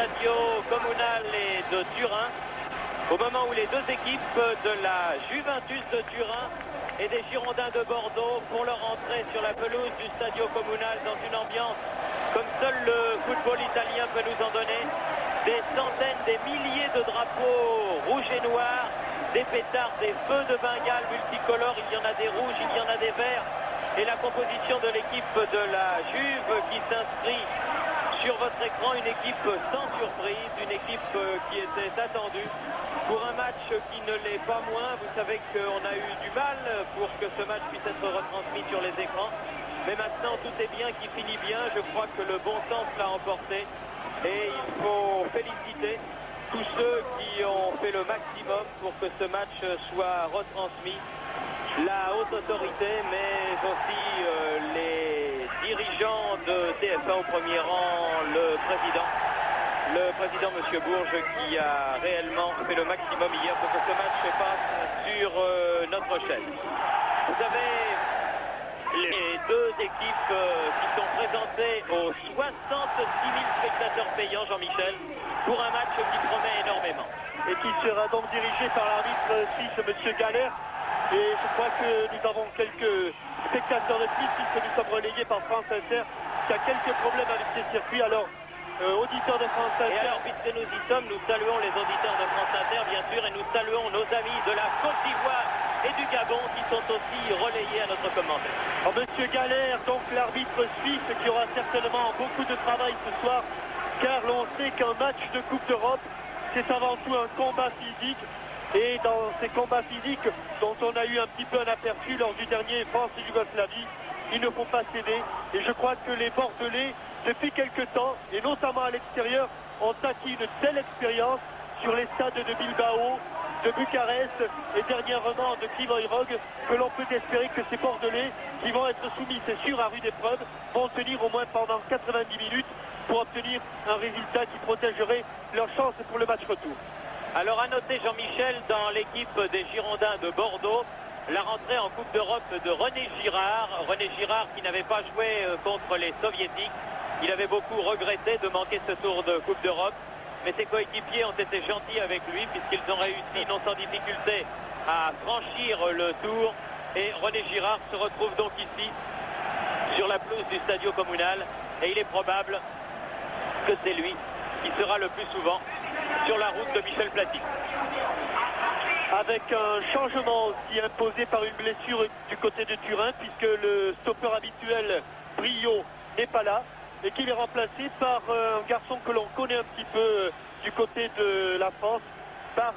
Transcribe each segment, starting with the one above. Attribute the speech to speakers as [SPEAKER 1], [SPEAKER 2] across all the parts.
[SPEAKER 1] Stadio Comunale de Turin, au moment où les deux équipes de la Juventus de Turin et des Girondins de Bordeaux font leur entrée sur la pelouse du Stadio Comunale dans une ambiance comme seul le football italien peut nous en donner. Des centaines, des milliers de drapeaux rouges et noirs, des pétards, des feux de Bengale multicolores, il y en a des rouges, il y en a des verts. Et la composition de l'équipe de la Juve qui s'inscrit sur votre écran, une équipe sans surprise, une équipe qui était attendue pour un match qui ne l'est pas moins. Vous savez qu'on a eu du mal pour que ce match puisse être retransmis sur les écrans. Mais maintenant, tout est bien qui finit bien. Je crois que le bon sens l'a emporté. Et il faut féliciter tous ceux qui ont fait le maximum pour que ce match soit retransmis. La haute autorité, mais aussi les dirigeants de TF1, au premier rang, le président M. Bourges, qui a réellement fait le maximum hier pour que ce match se passe sur notre chaîne. Vous avez les deux équipes qui sont présentées aux 66 000 spectateurs payants, Jean-Michel, pour un match qui promet énormément.
[SPEAKER 2] Et qui sera donc dirigé par l'arbitre suisse, M. Galère. Et je crois que nous avons quelques spectateurs de plus puisque nous sommes relayés par France Inter qui a quelques problèmes avec ces circuits. Alors, auditeurs de France Inter...
[SPEAKER 1] Et alors, puisque nous y sommes, nous saluons les auditeurs de France Inter, bien sûr, et nous saluons nos amis de la Côte d'Ivoire et du Gabon qui sont aussi relayés à notre commentaire.
[SPEAKER 2] Alors, Monsieur Galère, donc l'arbitre suisse qui aura certainement beaucoup de travail ce soir, car l'on sait qu'un match de Coupe d'Europe, c'est avant tout un combat physique. Et dans ces combats physiques dont on a eu un petit peu un aperçu lors du dernier France-Yougoslavie, il ne faut pas céder. Et je crois que les Bordelais, depuis quelque temps, et notamment à l'extérieur, ont acquis une telle expérience sur les stades de Bilbao, de Bucarest et dernièrement de Crivoj-Rog que l'on peut espérer que ces Bordelais, qui vont être soumis, c'est sûr, à rude épreuve, vont tenir au moins pendant 90 minutes pour obtenir un résultat qui protégerait leurs chances pour le match retour.
[SPEAKER 1] Alors à noter, Jean-Michel, dans l'équipe des Girondins de Bordeaux, la rentrée en Coupe d'Europe de René Girard. René Girard qui n'avait pas joué contre les Soviétiques. Il avait beaucoup regretté de manquer ce tour de Coupe d'Europe. Mais ses coéquipiers ont été gentils avec lui puisqu'ils ont réussi non sans difficulté à franchir le tour. Et René Girard se retrouve donc ici sur la pelouse du Stadio Comunale. Et il est probable que c'est lui qui sera le plus souvent sur la route de Michel Platini.
[SPEAKER 2] Avec un changement aussi imposé par une blessure du côté de Turin, puisque le stopper habituel, Brio, n'est pas là, et qu'il est remplacé par un garçon que l'on connaît un petit peu du côté de la France, par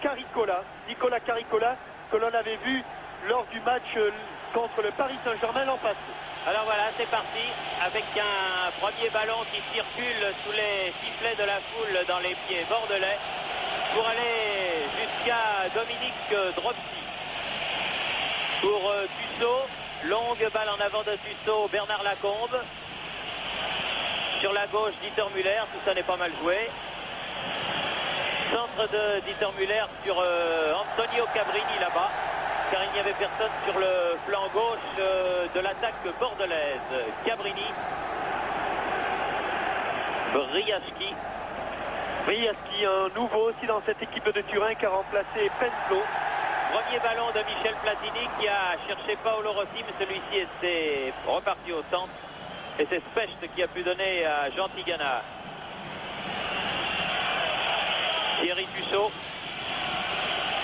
[SPEAKER 2] Caricola, Nicolas Caricola, que l'on avait vu lors du match contre le Paris Saint-Germain l'an passé.
[SPEAKER 1] Alors voilà, c'est parti, avec un premier ballon qui circule sous les sifflets de la foule dans les pieds bordelais pour aller jusqu'à Dominique Dropsy. Pour Tussaud, longue balle en avant de Tussaud, Bernard Lacombe. Sur la gauche, Dieter Müller, tout ça n'est pas mal joué. Centre de Dieter Müller sur Antonio Cabrini là-bas, car il n'y avait personne sur le flanc gauche de l'attaque bordelaise. Cabrini, Briaski.
[SPEAKER 2] Briaski, un nouveau aussi dans cette équipe de Turin qui a remplacé Penslo.
[SPEAKER 1] Premier ballon de Michel Platini qui a cherché Paolo Rossi, mais celui-ci était reparti au centre. Et c'est Specht qui a pu donner à Jean Tigana. Thierry Tussaud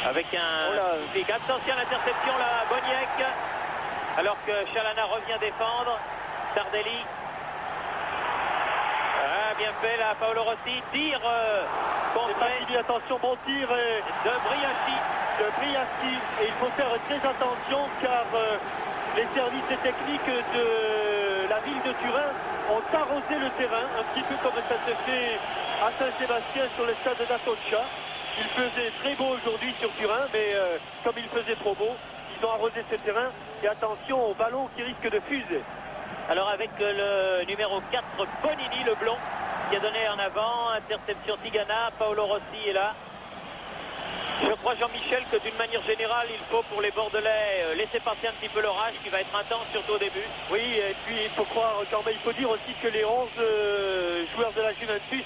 [SPEAKER 1] avec un pic. Attention à l'interception là, Boniek. Alors que Chalana revient défendre. Tardelli. Ah, bien fait là, Paolo Rossi. Tire contré.
[SPEAKER 2] Attention, bon tir
[SPEAKER 1] de Briaski.
[SPEAKER 2] Et il faut faire très attention car les services techniques de la ville de Turin ont arrosé le terrain, un petit peu comme ça se fait à Saint-Sébastien sur le stade d'Atocha. Il faisait très beau aujourd'hui sur Turin, mais comme il faisait trop beau, ils ont arrosé ce terrain. Et attention au ballon qui risque de fuser.
[SPEAKER 1] Alors avec le numéro 4, Bonini, le blond, qui a donné en avant, interception Tigana, Paolo Rossi est là. Je crois, Jean-Michel, que d'une manière générale, il faut pour les Bordelais laisser passer un petit peu l'orage qui va être intense, surtout au début.
[SPEAKER 2] Oui, et puis il faut croire, il faut dire aussi que les 11 joueurs de la Juventus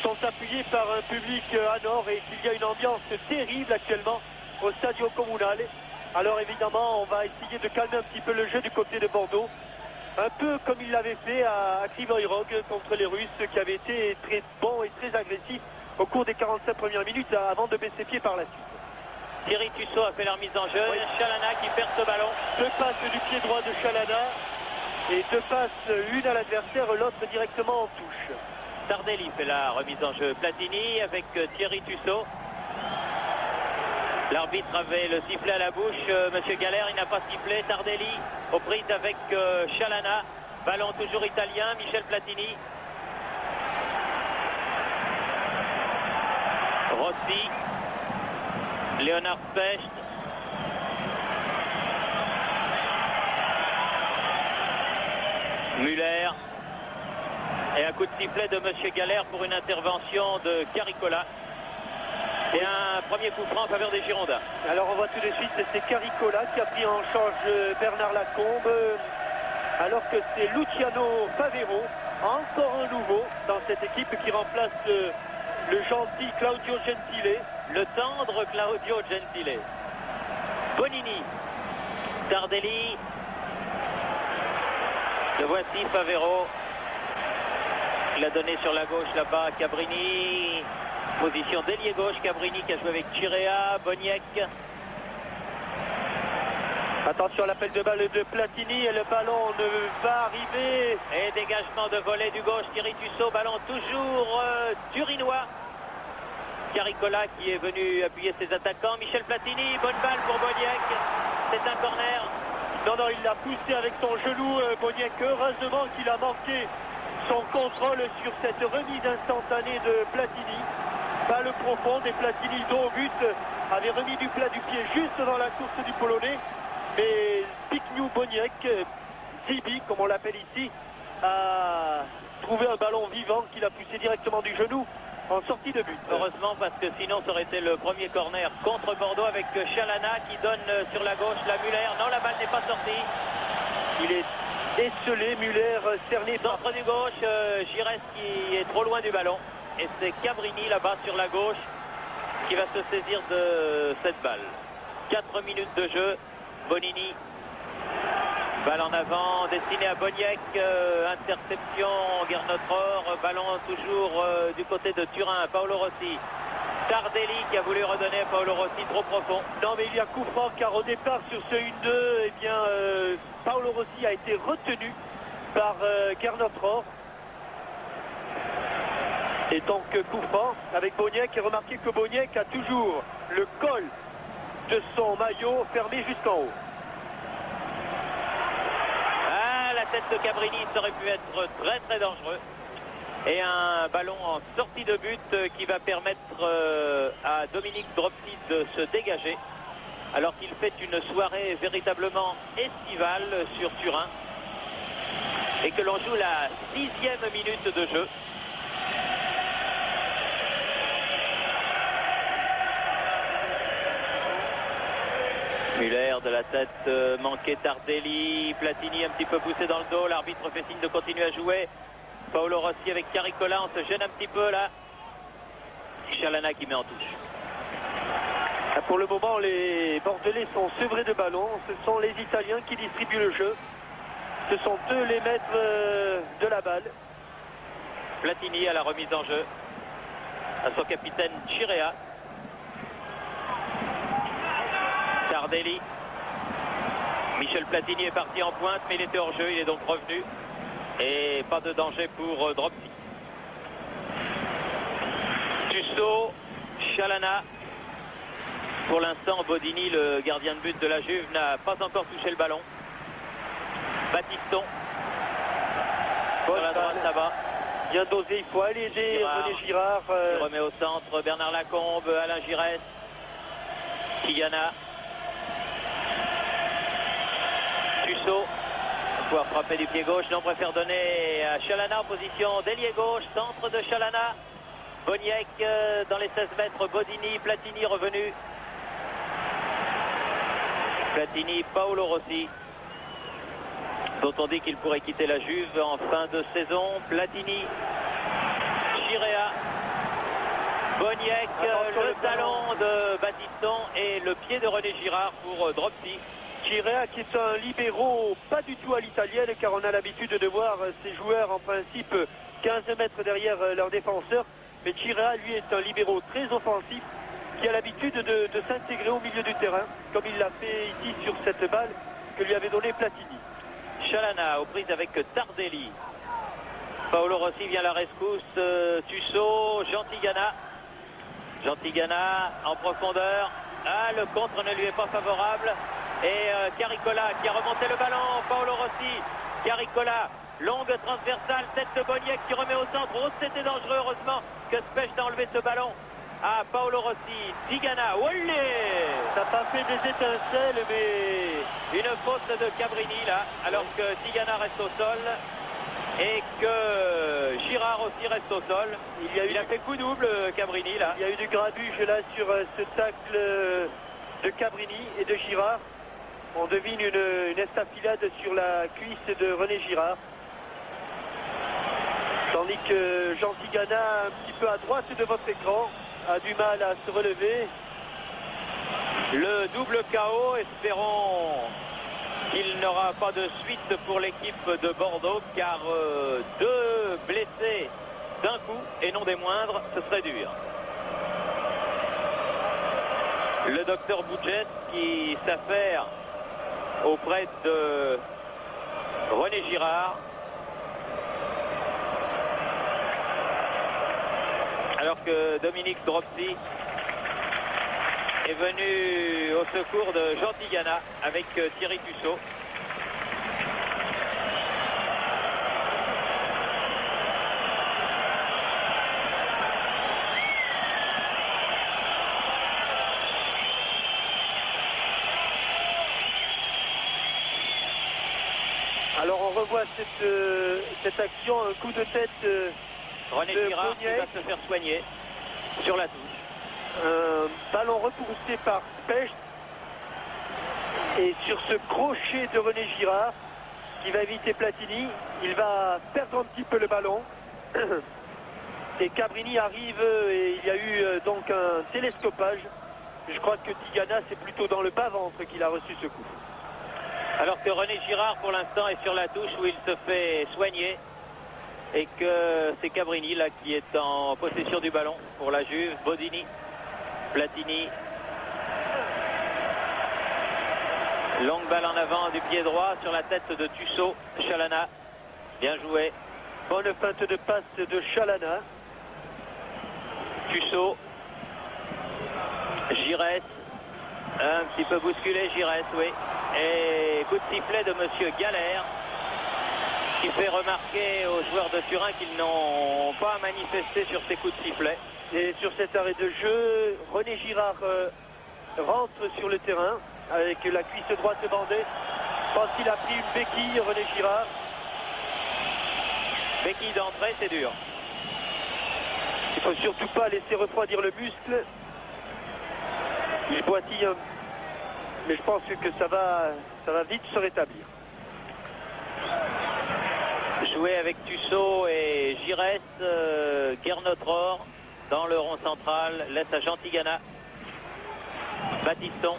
[SPEAKER 2] sont appuyés par un public à Nord et qu'il y a une ambiance terrible actuellement au Stadio Comunale. Alors évidemment, on va essayer de calmer un petit peu le jeu du côté de Bordeaux. Un peu comme il l'avait fait à Krivoy Rog contre les Russes, qui avaient été très bons et très agressifs au cours des 45 premières minutes avant de baisser pied par la suite.
[SPEAKER 1] Thierry Tussaud a fait la remise en jeu.
[SPEAKER 2] Oui.
[SPEAKER 1] Chalana qui perd ce ballon.
[SPEAKER 2] 2 passes du pied droit de Chalana et 2 passes, une à l'adversaire, l'autre directement en touche.
[SPEAKER 1] Tardelli fait la remise en jeu. Platini avec Thierry Tussaud. L'arbitre avait le sifflet à la bouche. Monsieur Galère, il n'a pas sifflé. Tardelli aux prises avec Chalana. Ballon toujours italien. Michel Platini. Rossi. Léonard Specht. Muller. Et un coup de sifflet de Monsieur Galère pour une intervention de Caricola. Et un premier coup franc en faveur des Girondins.
[SPEAKER 2] Alors on voit tout de suite, c'est Caricola qui a pris en charge Bernard Lacombe, alors que c'est Luciano Favero, encore un nouveau dans cette équipe qui remplace le gentil Claudio Gentile.
[SPEAKER 1] Le tendre Claudio Gentile. Bonini. Tardelli. Le voici, Favero. Il a donné sur la gauche là-bas, Cabrini. Position d'ailier gauche, Cabrini qui a joué avec Chirea, Boniek.
[SPEAKER 2] Attention à l'appel de balle de Platini et le ballon ne va arriver.
[SPEAKER 1] Et dégagement de volée du gauche, Thierry Tussaud, ballon toujours turinois. Caricola qui est venu appuyer ses attaquants. Michel Platini, bonne balle pour Boniek. C'est un corner.
[SPEAKER 2] Non, il l'a poussé avec son genou, Boniek. Heureusement qu'il a manqué son contrôle sur cette remise instantanée de Platini. Balle profonde et Platini, dont au but, avait remis du plat du pied juste dans la course du Polonais. Mais Zbigniew Boniek, Zibi comme on l'appelle ici, a trouvé un ballon vivant qu'il a poussé directement du genou en sortie de but.
[SPEAKER 1] Heureusement, parce que sinon ça aurait été le premier corner contre Bordeaux avec Chalana qui donne sur la gauche la Muller. Non, la balle n'est pas sortie.
[SPEAKER 2] Il est esselé, Muller cerné par...
[SPEAKER 1] Centre du gauche, Giresse qui est trop loin du ballon. Et c'est Cabrini là-bas sur la gauche qui va se saisir de cette balle. 4 minutes de jeu. Bonini. Balle en avant, destinée à Boniek. Interception, Guernotror. Ballon toujours du côté de Turin. Paolo Rossi. Tardelli qui a voulu redonner à Paolo Rossi, trop profond.
[SPEAKER 2] Non, mais il y a coup franc car au départ sur ce 1-2, eh bien, Paolo Rossi a été retenu par Guernotror. Et donc coup franc avec Boniek. Et remarquez que Boniek a toujours le col de son maillot fermé jusqu'en haut.
[SPEAKER 1] Ah, la tête de Cabrini, ça aurait pu être très très dangereux. Et un ballon en sortie de but qui va permettre à Dominique Dropsy de se dégager. Alors qu'il fait une soirée véritablement estivale sur Turin. Et que l'on joue la 6e minute de jeu. Muller de la tête manqué, Tardelli, Platini un petit peu poussé dans le dos, l'arbitre fait signe de continuer à jouer. Paolo Rossi avec Caricola, on se gêne un petit peu là. Chalana qui met en touche.
[SPEAKER 2] Pour le moment, les Bordelais sont sevrés de ballon, ce sont les Italiens qui distribuent le jeu. Ce sont eux les maîtres de la balle.
[SPEAKER 1] Platini à la remise en jeu, à son capitaine Chirea. Tardelli. Michel Platini est parti en pointe, mais il était hors jeu, il est donc revenu. Et pas de danger pour Dropsy. Tussaud, Chalana. Pour l'instant, Bodini, le gardien de but de la Juve, n'a pas encore touché le ballon. Batiston. Sur la droite là-bas.
[SPEAKER 2] Bien dosé, il faut aller aider René Girard.
[SPEAKER 1] Il remet au centre Bernard Lacombe, Alain Giresse. Kigana. Tussaud. Pouvoir frapper du pied gauche, non, préfère donner à Chalana en position d'ailier gauche, centre de Chalana. Boniek dans les 16 mètres, Bodini, Platini revenu. Platini, Paolo Rossi, dont on dit qu'il pourrait quitter la Juve en fin de saison. Platini, Chirea, Boniek, le talon de Battiston et le pied de René Girard pour Dropsy.
[SPEAKER 2] Chirea qui est un libéro pas du tout à l'italienne, car on a l'habitude de voir ces joueurs en principe 15 mètres derrière leur défenseur. Mais Chirea, lui, est un libéro très offensif qui a l'habitude de s'intégrer au milieu du terrain, comme il l'a fait ici sur cette balle que lui avait donnée Platini.
[SPEAKER 1] Chalana aux prises avec Tardelli. Paolo Rossi vient à la rescousse. Tussaud, Gentigana. Gentigana en profondeur. Ah, le contre ne lui est pas favorable. Et Caricola qui a remonté le ballon. Paolo Rossi. Caricola, longue transversale. Tête de Boniek qui remet au centre. Oh, c'était dangereux, heureusement que Specht a enlevé ce ballon à Paolo Rossi. Tigana, olé!
[SPEAKER 2] Ça n'a pas fait des étincelles, mais
[SPEAKER 1] une faute de Cabrini là, alors que Tigana reste au sol et que Girard aussi reste au sol. Il a fait coup double, Cabrini là.
[SPEAKER 2] Il y a eu du grabuge là sur ce tacle de Cabrini et de Girard. On devine une estafilade sur la cuisse de René Girard. Tandis que Jean Tigana, un petit peu à droite de votre écran, a du mal à se relever.
[SPEAKER 1] Le double KO, espérons qu'il n'aura pas de suite pour l'équipe de Bordeaux, car deux blessés d'un coup, et non des moindres, ce serait dur. Le docteur Bouget qui s'affaire auprès de René Girard. Alors que Dominique Dropsy est venu au secours de Jean Tigana avec Thierry Tussaud.
[SPEAKER 2] Alors on revoit cette action, un coup de tête
[SPEAKER 1] René Girard qui va se faire soigner sur la touche.
[SPEAKER 2] Ballon repoussé par Specht. Et sur ce crochet de René Girard qui va éviter Platini, il va perdre un petit peu le ballon. Et Cabrini arrive et il y a eu donc un télescopage. Je crois que Tigana, c'est plutôt dans le bas-ventre qu'il a reçu ce coup.
[SPEAKER 1] Alors que René Girard pour l'instant est sur la touche où il se fait soigner. Et que c'est Cabrini là qui est en possession du ballon pour la Juve. Bodini, Platini. Longue balle en avant du pied droit sur la tête de Tussaud. Chalana, bien joué.
[SPEAKER 2] Bonne feinte de passe de Chalana.
[SPEAKER 1] Tussaud. Giresse. Un petit peu bousculé, Giresse, oui. Et coup de sifflet de Monsieur Galère, qui fait remarquer aux joueurs de Turin qu'ils n'ont pas manifesté sur ces coups de sifflet.
[SPEAKER 2] Et sur cet arrêt de jeu, René Girard rentre sur le terrain avec la cuisse droite bandée. Je pense qu'il a pris une béquille, René Girard.
[SPEAKER 1] Béquille d'entrée, c'est dur.
[SPEAKER 2] Il ne faut surtout pas laisser refroidir le muscle. Il boitille, mais je pense que ça va vite se rétablir.
[SPEAKER 1] Jouer avec Tussaud et Giresse, Guernotror dans le rond central, laisse à Jean Tigana. Battiston.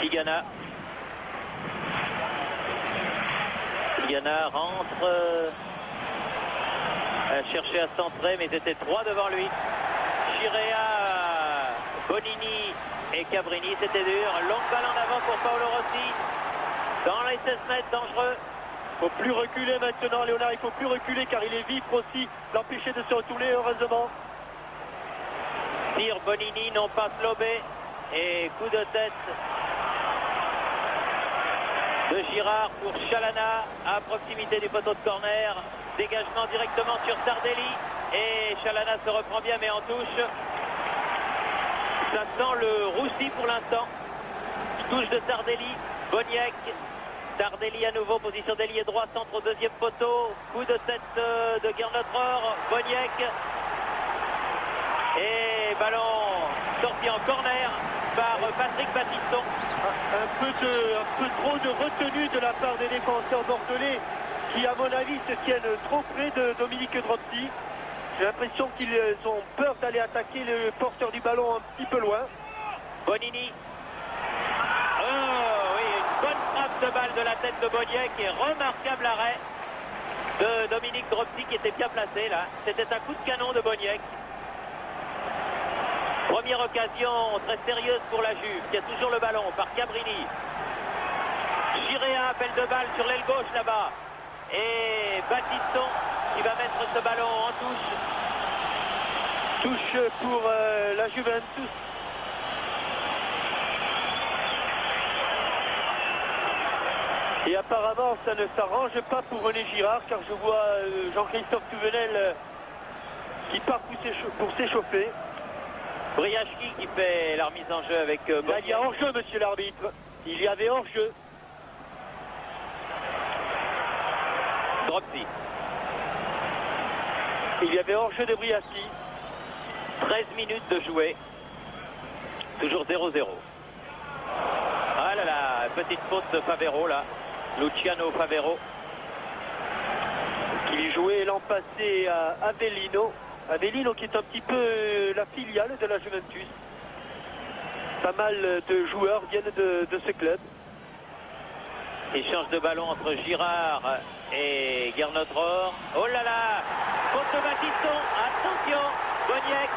[SPEAKER 1] Tigana. Tigana rentre. A cherché à centrer, mais c'était trois devant lui. Chirea, Bonini et Cabrini, c'était dur. Longue balle en avant pour Paolo Rossi. Dans les 16 mètres, dangereux.
[SPEAKER 2] Il ne faut plus reculer maintenant, Léonard. Il ne faut plus reculer car il est vif aussi. L'empêcher de se retourner, heureusement.
[SPEAKER 1] Tire Bonini, non pas Slobé. Et coup de tête de Girard pour Chalana à proximité du poteau de corner. Dégagement directement sur Tardelli. Et Chalana se reprend bien, mais en touche. Ça sent le roussi pour l'instant. Touche de Tardelli. Boniek. Tardelli à nouveau, position d'ailier droit, centre au deuxième poteau. Coup de tête de Guernotror. Boniek. Et ballon sorti en corner par Patrick Battiston.
[SPEAKER 2] Un peu trop de retenue de la part des défenseurs bordelais qui, à mon avis, se tiennent trop près de Dominique Dropsy. J'ai l'impression qu'ils ont peur d'aller attaquer le porteur du ballon un petit peu loin.
[SPEAKER 1] Bonini. Oh oui, une bonne frappe de balle de la tête de Boniek et remarquable arrêt de Dominique Dropsy qui était bien placé là. C'était un coup de canon de Boniek. Première occasion très sérieuse pour la Juve qui a toujours le ballon par Cabrini. Giréa, appel de balle sur l'aile gauche là-bas. Et Battiston qui va mettre ce ballon en touche.
[SPEAKER 2] Touche pour la Juventus. Et apparemment, ça ne s'arrange pas pour René Girard, car je vois Jean-Christophe Touvenel qui part pour s'échauffer.
[SPEAKER 1] Briachki qui fait la remise en jeu avec
[SPEAKER 2] Là,
[SPEAKER 1] Boniek.
[SPEAKER 2] il y a hors-jeu, monsieur l'arbitre. Il y avait hors-jeu.
[SPEAKER 1] Dropsy.
[SPEAKER 2] Il y avait hors-jeu de Briachki.
[SPEAKER 1] 13 minutes de jouer. Toujours 0-0. Ah là là, petite faute de Favero là. Luciano Favero.
[SPEAKER 2] Qui jouait l'an passé à Avellino. Avellino qui est un petit peu la filiale de la Juventus. Pas mal de joueurs viennent de ce club.
[SPEAKER 1] Échange de ballon entre Girard et Gernot Rohr. Oh là là, faute de Battiston. Attention, Boniek.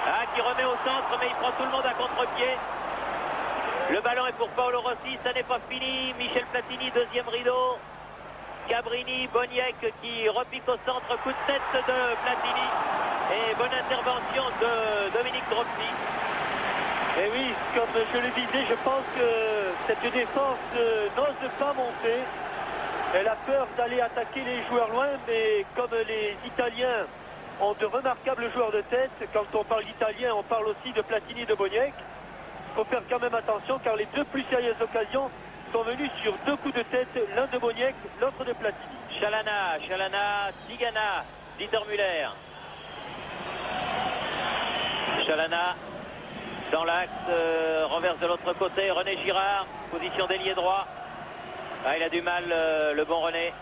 [SPEAKER 1] Ah, qui remet au centre, mais il prend tout le monde à contre-pied. Le ballon est pour Paolo Rossi, ça n'est pas fini. Michel Platini, deuxième rideau. Cabrini, Boniek qui repique au centre, coup de tête de Platini. Et bonne intervention de Dominique Dropsy.
[SPEAKER 2] Et oui, comme je le disais, je pense que cette défense n'ose pas monter. Elle a peur d'aller attaquer les joueurs loin, mais comme les Italiens ont de remarquables joueurs de tête, quand on parle d'italien, on parle aussi de Platini et de Boniek. Il faut faire quand même attention, car les deux plus sérieuses occasions sont venues sur deux coups de tête, l'un de Boniek, l'autre de Platini.
[SPEAKER 1] Chalana, Tigana, Dieter Müller. Chalana dans l'axe, renverse de l'autre côté, René Girard, position d'ailier droit. Ah, il a du mal, le bon René.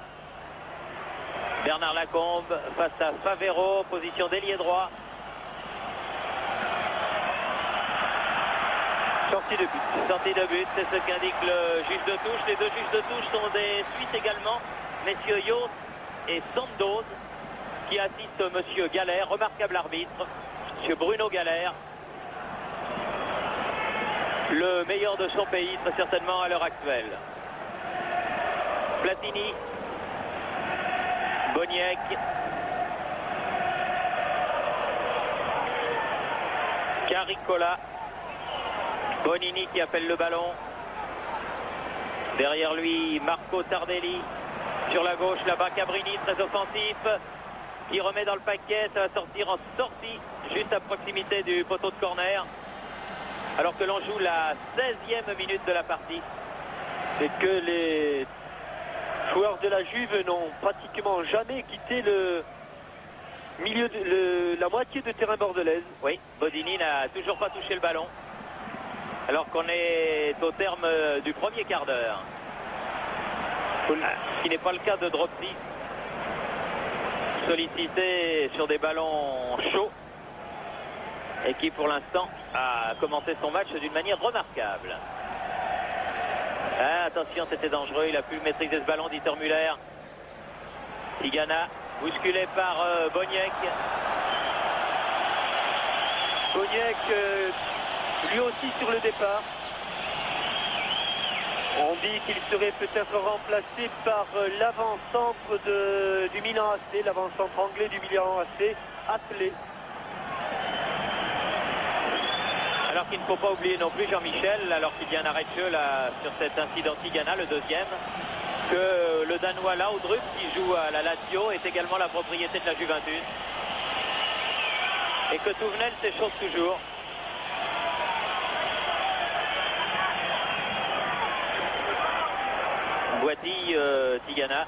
[SPEAKER 1] Bernard Lacombe face à Favero, position d'ailier droit.
[SPEAKER 2] Sortie de but.
[SPEAKER 1] Sortie de but, c'est ce qu'indique le juge de touche. Les deux juges de touche sont des Suisses également, messieurs Yost et Sandoz, qui assistent monsieur Galère, remarquable arbitre, monsieur Bruno Galère, le meilleur de son pays, très certainement à l'heure actuelle. Platini, Boniek, Caricola, Bonini qui appelle le ballon. Derrière lui, Marco Tardelli. Sur la gauche, là-bas, Cabrini, très offensif, qui remet dans le paquet. Ça va sortir en sortie, juste à proximité du poteau de corner. Alors que l'on joue la 16e minute de la partie.
[SPEAKER 2] Et que les joueurs de la Juve n'ont pratiquement jamais quitté le milieu la moitié de terrain bordelaise.
[SPEAKER 1] Oui, Bodini n'a toujours pas touché le ballon. Alors qu'on est au terme du premier quart d'heure. Ce qui n'est pas le cas de Dropsy. Sollicité sur des ballons chauds. Et qui pour l'instant a commencé son match d'une manière remarquable. Ah, attention, c'était dangereux. Il a pu maîtriser ce ballon, Dieter Müller. Tigana, bousculé par Boniek.
[SPEAKER 2] Boniek, lui aussi sur le départ. On dit qu'il serait peut-être remplacé par l'avant-centre du Milan AC, l'avant-centre anglais du Milan AC, appelé.
[SPEAKER 1] Alors qu'il ne faut pas oublier non plus, Jean-Michel, alors qu'il y a un arrêt de jeu là, sur cet incident Tigana, le deuxième, que le Danois Laudrup, qui joue à la Lazio, est également la propriété de la Juventus. Et que Touvenel s'échauffe toujours. Boiti, Tigana.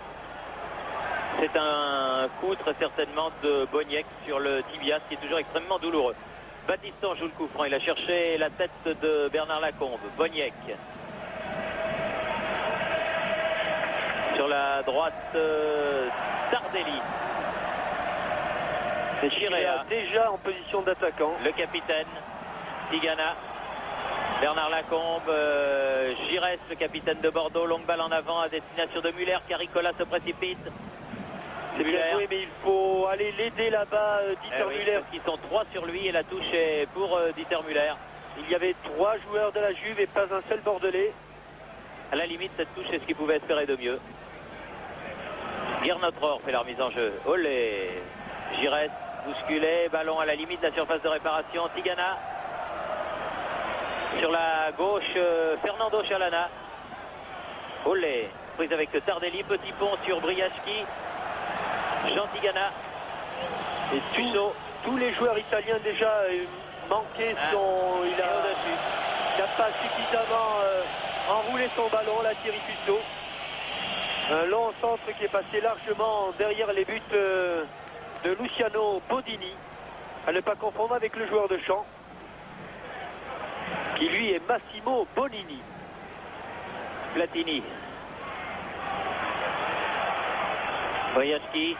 [SPEAKER 1] C'est un coup très certainement de Boniek sur le tibia, qui est toujours extrêmement douloureux. Battiston joue le coup franc, il a cherché la tête de Bernard Lacombe. Boniek. Sur la droite, Tardelli.
[SPEAKER 2] Chiréa déjà en position d'attaquant.
[SPEAKER 1] Le capitaine, Tigana, Bernard Lacombe, Giresse, le capitaine de Bordeaux, longue balle en avant à destination de Muller, Caricola se précipite.
[SPEAKER 2] C'est bien joué, mais il faut aller l'aider là-bas, Dieter Müller.
[SPEAKER 1] Ils sont 3 sur lui et la touche est pour Dieter Müller.
[SPEAKER 2] Il y avait 3 joueurs de la Juve et pas un seul Bordelais.
[SPEAKER 1] À la limite, cette touche est ce qu'il pouvait espérer de mieux. Guernotror fait la remise en jeu. Olé, Giresse, bousculé, ballon à la limite de la surface de réparation. Tigana. Sur la gauche, Fernando Chalana. Olé, prise avec Tardelli, petit pont sur Briaschi. Jean Tigana.
[SPEAKER 2] Et tous les joueurs italiens déjà manquaient il n'a pas suffisamment enroulé son ballon, là, Thierry Fusso. Un long centre qui est passé largement derrière les buts de Luciano Bodini. À ne pas confondre avec le joueur de champ, qui lui est Massimo Bonini.
[SPEAKER 1] Platini. Boyaski.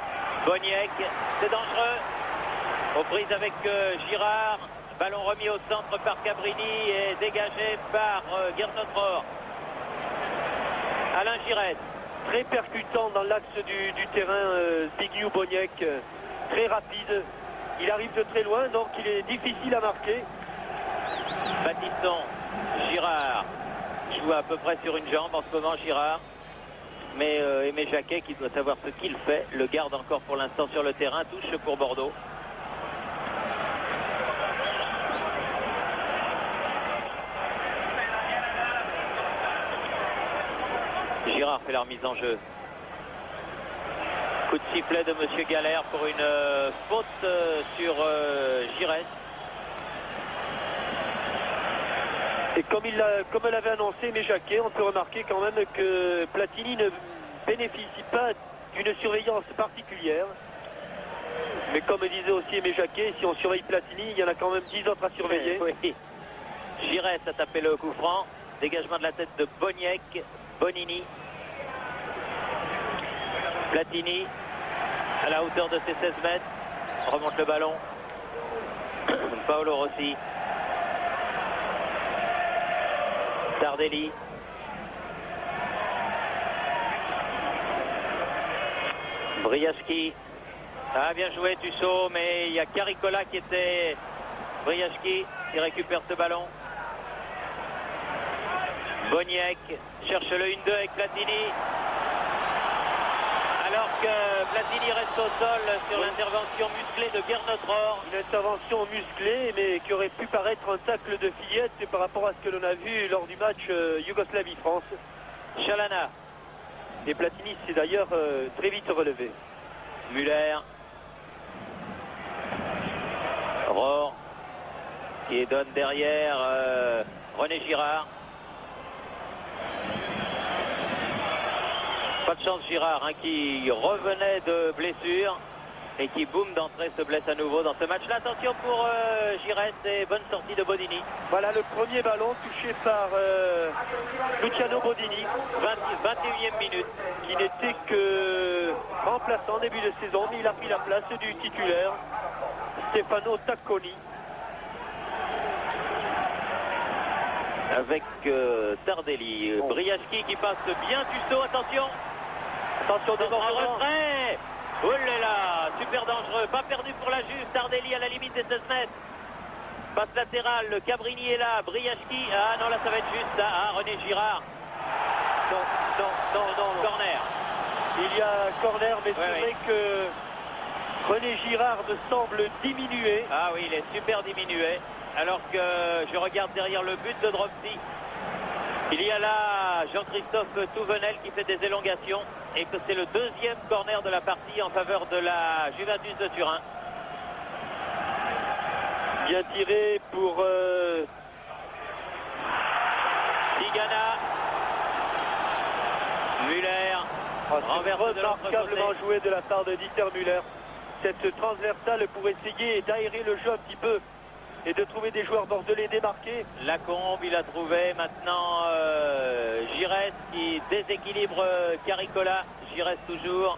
[SPEAKER 1] Boniek. C'est dangereux. Aux prises avec Girard. Ballon remis au centre par Cabrini et dégagé par Guernotror. Alain Giresse.
[SPEAKER 2] Très percutant dans l'axe du terrain, Zbigniew Boniek. Très rapide. Il arrive de très loin, donc il est difficile à marquer.
[SPEAKER 1] Baptiston, Girard joue à peu près sur une jambe en ce moment, Girard. Mais Aimé Jacquet, qui doit savoir ce qu'il fait, le garde encore pour l'instant sur le terrain. Touche pour Bordeaux. Girard fait la remise en jeu. Coup de sifflet de Monsieur Galère pour une faute sur Giresse.
[SPEAKER 2] Et comme elle avait annoncé Aimé Jacquet, on peut remarquer quand même que Platini ne bénéficie pas d'une surveillance particulière. Mais comme disait aussi Aimé Jacquet, si on surveille Platini, il y en a quand même 10 autres à surveiller.
[SPEAKER 1] Oui. Giresse a tapé le coup franc. Dégagement de la tête de Boniek. Bonini. Platini à la hauteur de ses 16 mètres. Remonte le ballon. Paolo Rossi. Tardelli. Briaschi. Ah, bien joué Tussaud, mais il y a Caricola qui était Briaschi qui récupère ce ballon. Boniek cherche le 1-2 avec Platini. Alors que Platini reste au sol sur l'intervention musclée de Guernotror.
[SPEAKER 2] Une intervention musclée, mais qui aurait pu paraître un tacle de fillette par rapport à ce que l'on a vu lors du match Yougoslavie-France.
[SPEAKER 1] Chalana.
[SPEAKER 2] Et Platini s'est d'ailleurs très vite relevé.
[SPEAKER 1] Muller. Rohr. Qui donne derrière René Girard. Pas de chance Girard, qui revenait de blessure et qui, boum, d'entrée se blesse à nouveau dans ce match-là. Attention pour Giresse et bonne sortie de Bodini.
[SPEAKER 2] Voilà le premier ballon touché par Luciano Bodini.
[SPEAKER 1] 21e minute.
[SPEAKER 2] Qui n'était que remplaçant en début de saison, mais il a pris la place du titulaire Stefano Tacconi.
[SPEAKER 1] Avec Tardelli. Briaschi qui passe bien Tussaud, attention. Attention devant un retrait. Oh là là, super dangereux. Pas perdu pour la Juve. Tardelli à la limite des 16 mètres. Passe latérale. Cabrini est là. Briaschi. Ah non, là ça va être juste. Ah, René Girard.
[SPEAKER 2] Non.
[SPEAKER 1] Corner.
[SPEAKER 2] Il y a corner, mais c'est vrai que René Girard me semble diminué.
[SPEAKER 1] Ah oui, il est super diminué. Alors que je regarde derrière le but de Dropsy. Il y a là Jean-Christophe Touvenel qui fait des élongations et que c'est le deuxième corner de la partie en faveur de la Juventus de Turin.
[SPEAKER 2] Bien tiré pour
[SPEAKER 1] Tigana. Müller.
[SPEAKER 2] Remarquablement joué de la part de Dieter Müller. Cette transversale pour essayer d'aérer le jeu un petit peu et de trouver des joueurs bordelais démarqués.
[SPEAKER 1] Lacombe, il a trouvé maintenant Giresse qui déséquilibre Caricola. Giresse toujours.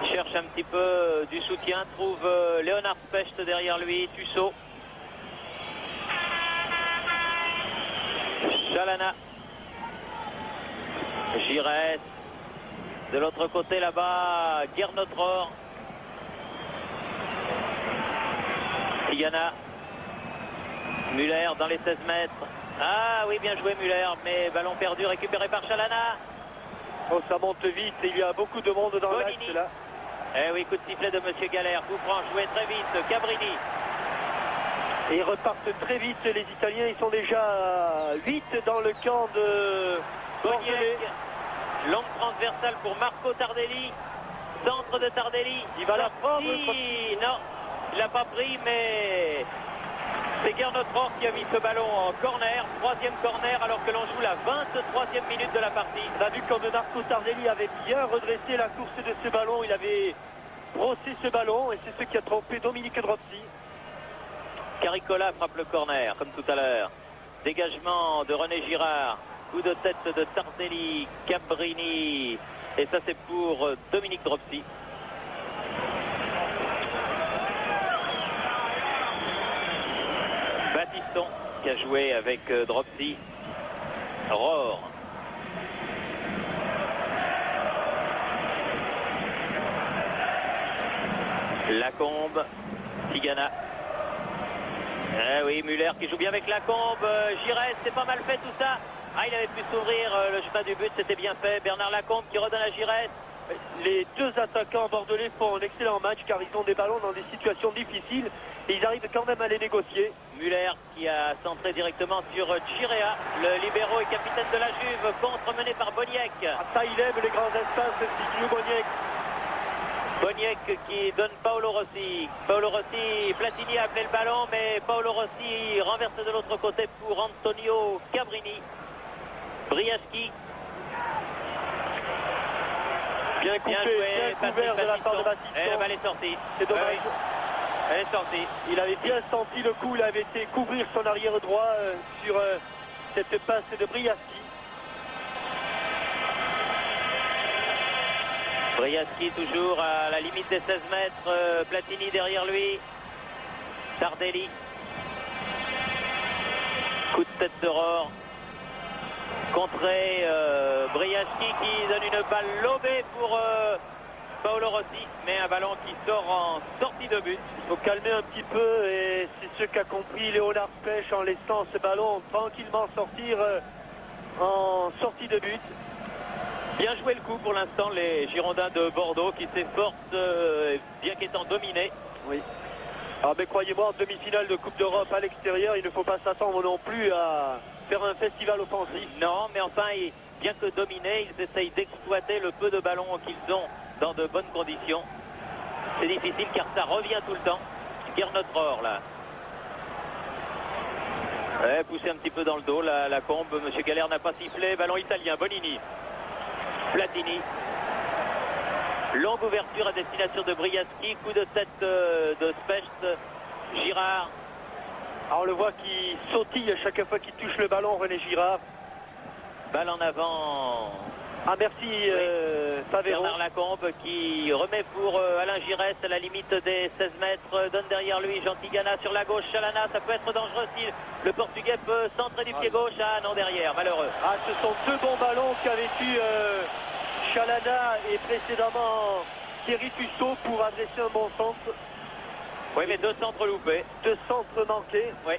[SPEAKER 1] Il cherche un petit peu du soutien, trouve Léonard Specht derrière lui, Tussaud. Chalana. Giresse. De l'autre côté là-bas, Gernot-Rohr. Tigana. Muller dans les 16 mètres. Ah oui, bien joué Muller, mais ballon perdu récupéré par Chalana.
[SPEAKER 2] Oh, ça monte vite et il y a beaucoup de monde dans l'axe là.
[SPEAKER 1] Eh oui, coup de sifflet de Monsieur Galère. Coup franc joué très vite, Cabrini.
[SPEAKER 2] Et ils repartent très vite les Italiens, ils sont déjà 8 dans le camp de
[SPEAKER 1] Boniek. Longue transversale pour Marco Tardelli. Centre de Tardelli.
[SPEAKER 2] Il va la prendre.
[SPEAKER 1] Non, il l'a pas pris, mais c'est Gernot-Rohr qui a mis ce ballon en corner. Troisième corner alors que l'on joue la 23e minute de la partie.
[SPEAKER 2] On a vu comme Marco Tardelli avait bien redressé la course de ce ballon. Il avait brossé ce ballon et c'est ce qui a trompé Dominique Dropsy.
[SPEAKER 1] Caricola frappe le corner comme tout à l'heure. Dégagement de René Girard. Coup de tête de Tardelli, Cabrini. Et ça c'est pour Dominique Dropsy. Baptiston qui a joué avec Dropsy. Rohr. Lacombe. Tigana. Eh oui, Muller qui joue bien avec Lacombe. Giresse, c'est pas mal fait tout ça. Ah, il avait pu s'ouvrir le chemin du but, c'était bien fait. Bernard Lacombe qui redonne à Giresse.
[SPEAKER 2] Les deux attaquants bordelais font un excellent match car ils ont des ballons dans des situations difficiles et ils arrivent quand même à les négocier.
[SPEAKER 1] Muller qui a centré directement sur Girea, le libéro et capitaine de la Juve, contre mené par Boniek.
[SPEAKER 2] Ah, ça, il aime les grands espaces, Zignou Boniek.
[SPEAKER 1] Boniek qui donne Paolo Rossi. Paolo Rossi, Platini a appelé le ballon, mais Paolo Rossi renverse de l'autre côté pour Antonio Cabrini. Briaski.
[SPEAKER 2] Bien coupé, bien couvert de la part de Baptiston.
[SPEAKER 1] Et la balle est sortie.
[SPEAKER 2] C'est dommage.
[SPEAKER 1] Oui. Elle est sortie.
[SPEAKER 2] Il avait bien senti le coup, il avait été couvrir son arrière droit sur cette passe de Briaski.
[SPEAKER 1] Briaski toujours à la limite des 16 mètres. Platini derrière lui. Tardelli. Coup de tête de Rohr. Contré Briaski qui donne une balle lobée pour Paolo Rossi. Mais un ballon qui sort en sortie de but.
[SPEAKER 2] Il faut calmer un petit peu et c'est ce qu'a compris Léonard Specht en laissant ce ballon tranquillement sortir en sortie de but.
[SPEAKER 1] Bien joué le coup pour l'instant les Girondins de Bordeaux qui s'efforcent bien qu'étant dominés.
[SPEAKER 2] Oui. Alors mais croyez-moi, en demi-finale de Coupe d'Europe à l'extérieur, il ne faut pas s'attendre non plus à faire un festival offensif.
[SPEAKER 1] Non, mais enfin, bien que dominés, ils essayent d'exploiter le peu de ballons qu'ils ont dans de bonnes conditions. C'est difficile car ça revient tout le temps. Gernot-Rohr là. Ouais, poussé un petit peu dans le dos la Combe. Monsieur Galère n'a pas sifflé. Ballon italien, Bonini. Platini. Longue ouverture à destination de Briaski. Coup de tête de Specht. Girard.
[SPEAKER 2] Alors on le voit qui sautille à chaque fois qu'il touche le ballon, René Girard.
[SPEAKER 1] Balle en avant.
[SPEAKER 2] Ah merci Favero.
[SPEAKER 1] Bernard Lacombe qui remet pour Alain Giresse à la limite des 16 mètres. Donne derrière lui Jean Tigana sur la gauche. Chalana, ça peut être dangereux si le Portugais peut centrer du pied gauche. Ah non, derrière, malheureux.
[SPEAKER 2] Ah, ce sont deux bons ballons qu'avait eu Chalana et précédemment Thierry Tussaud pour adresser un bon centre.
[SPEAKER 1] Oui, mais deux centres loupés.
[SPEAKER 2] Deux centres manqués.
[SPEAKER 1] Oui.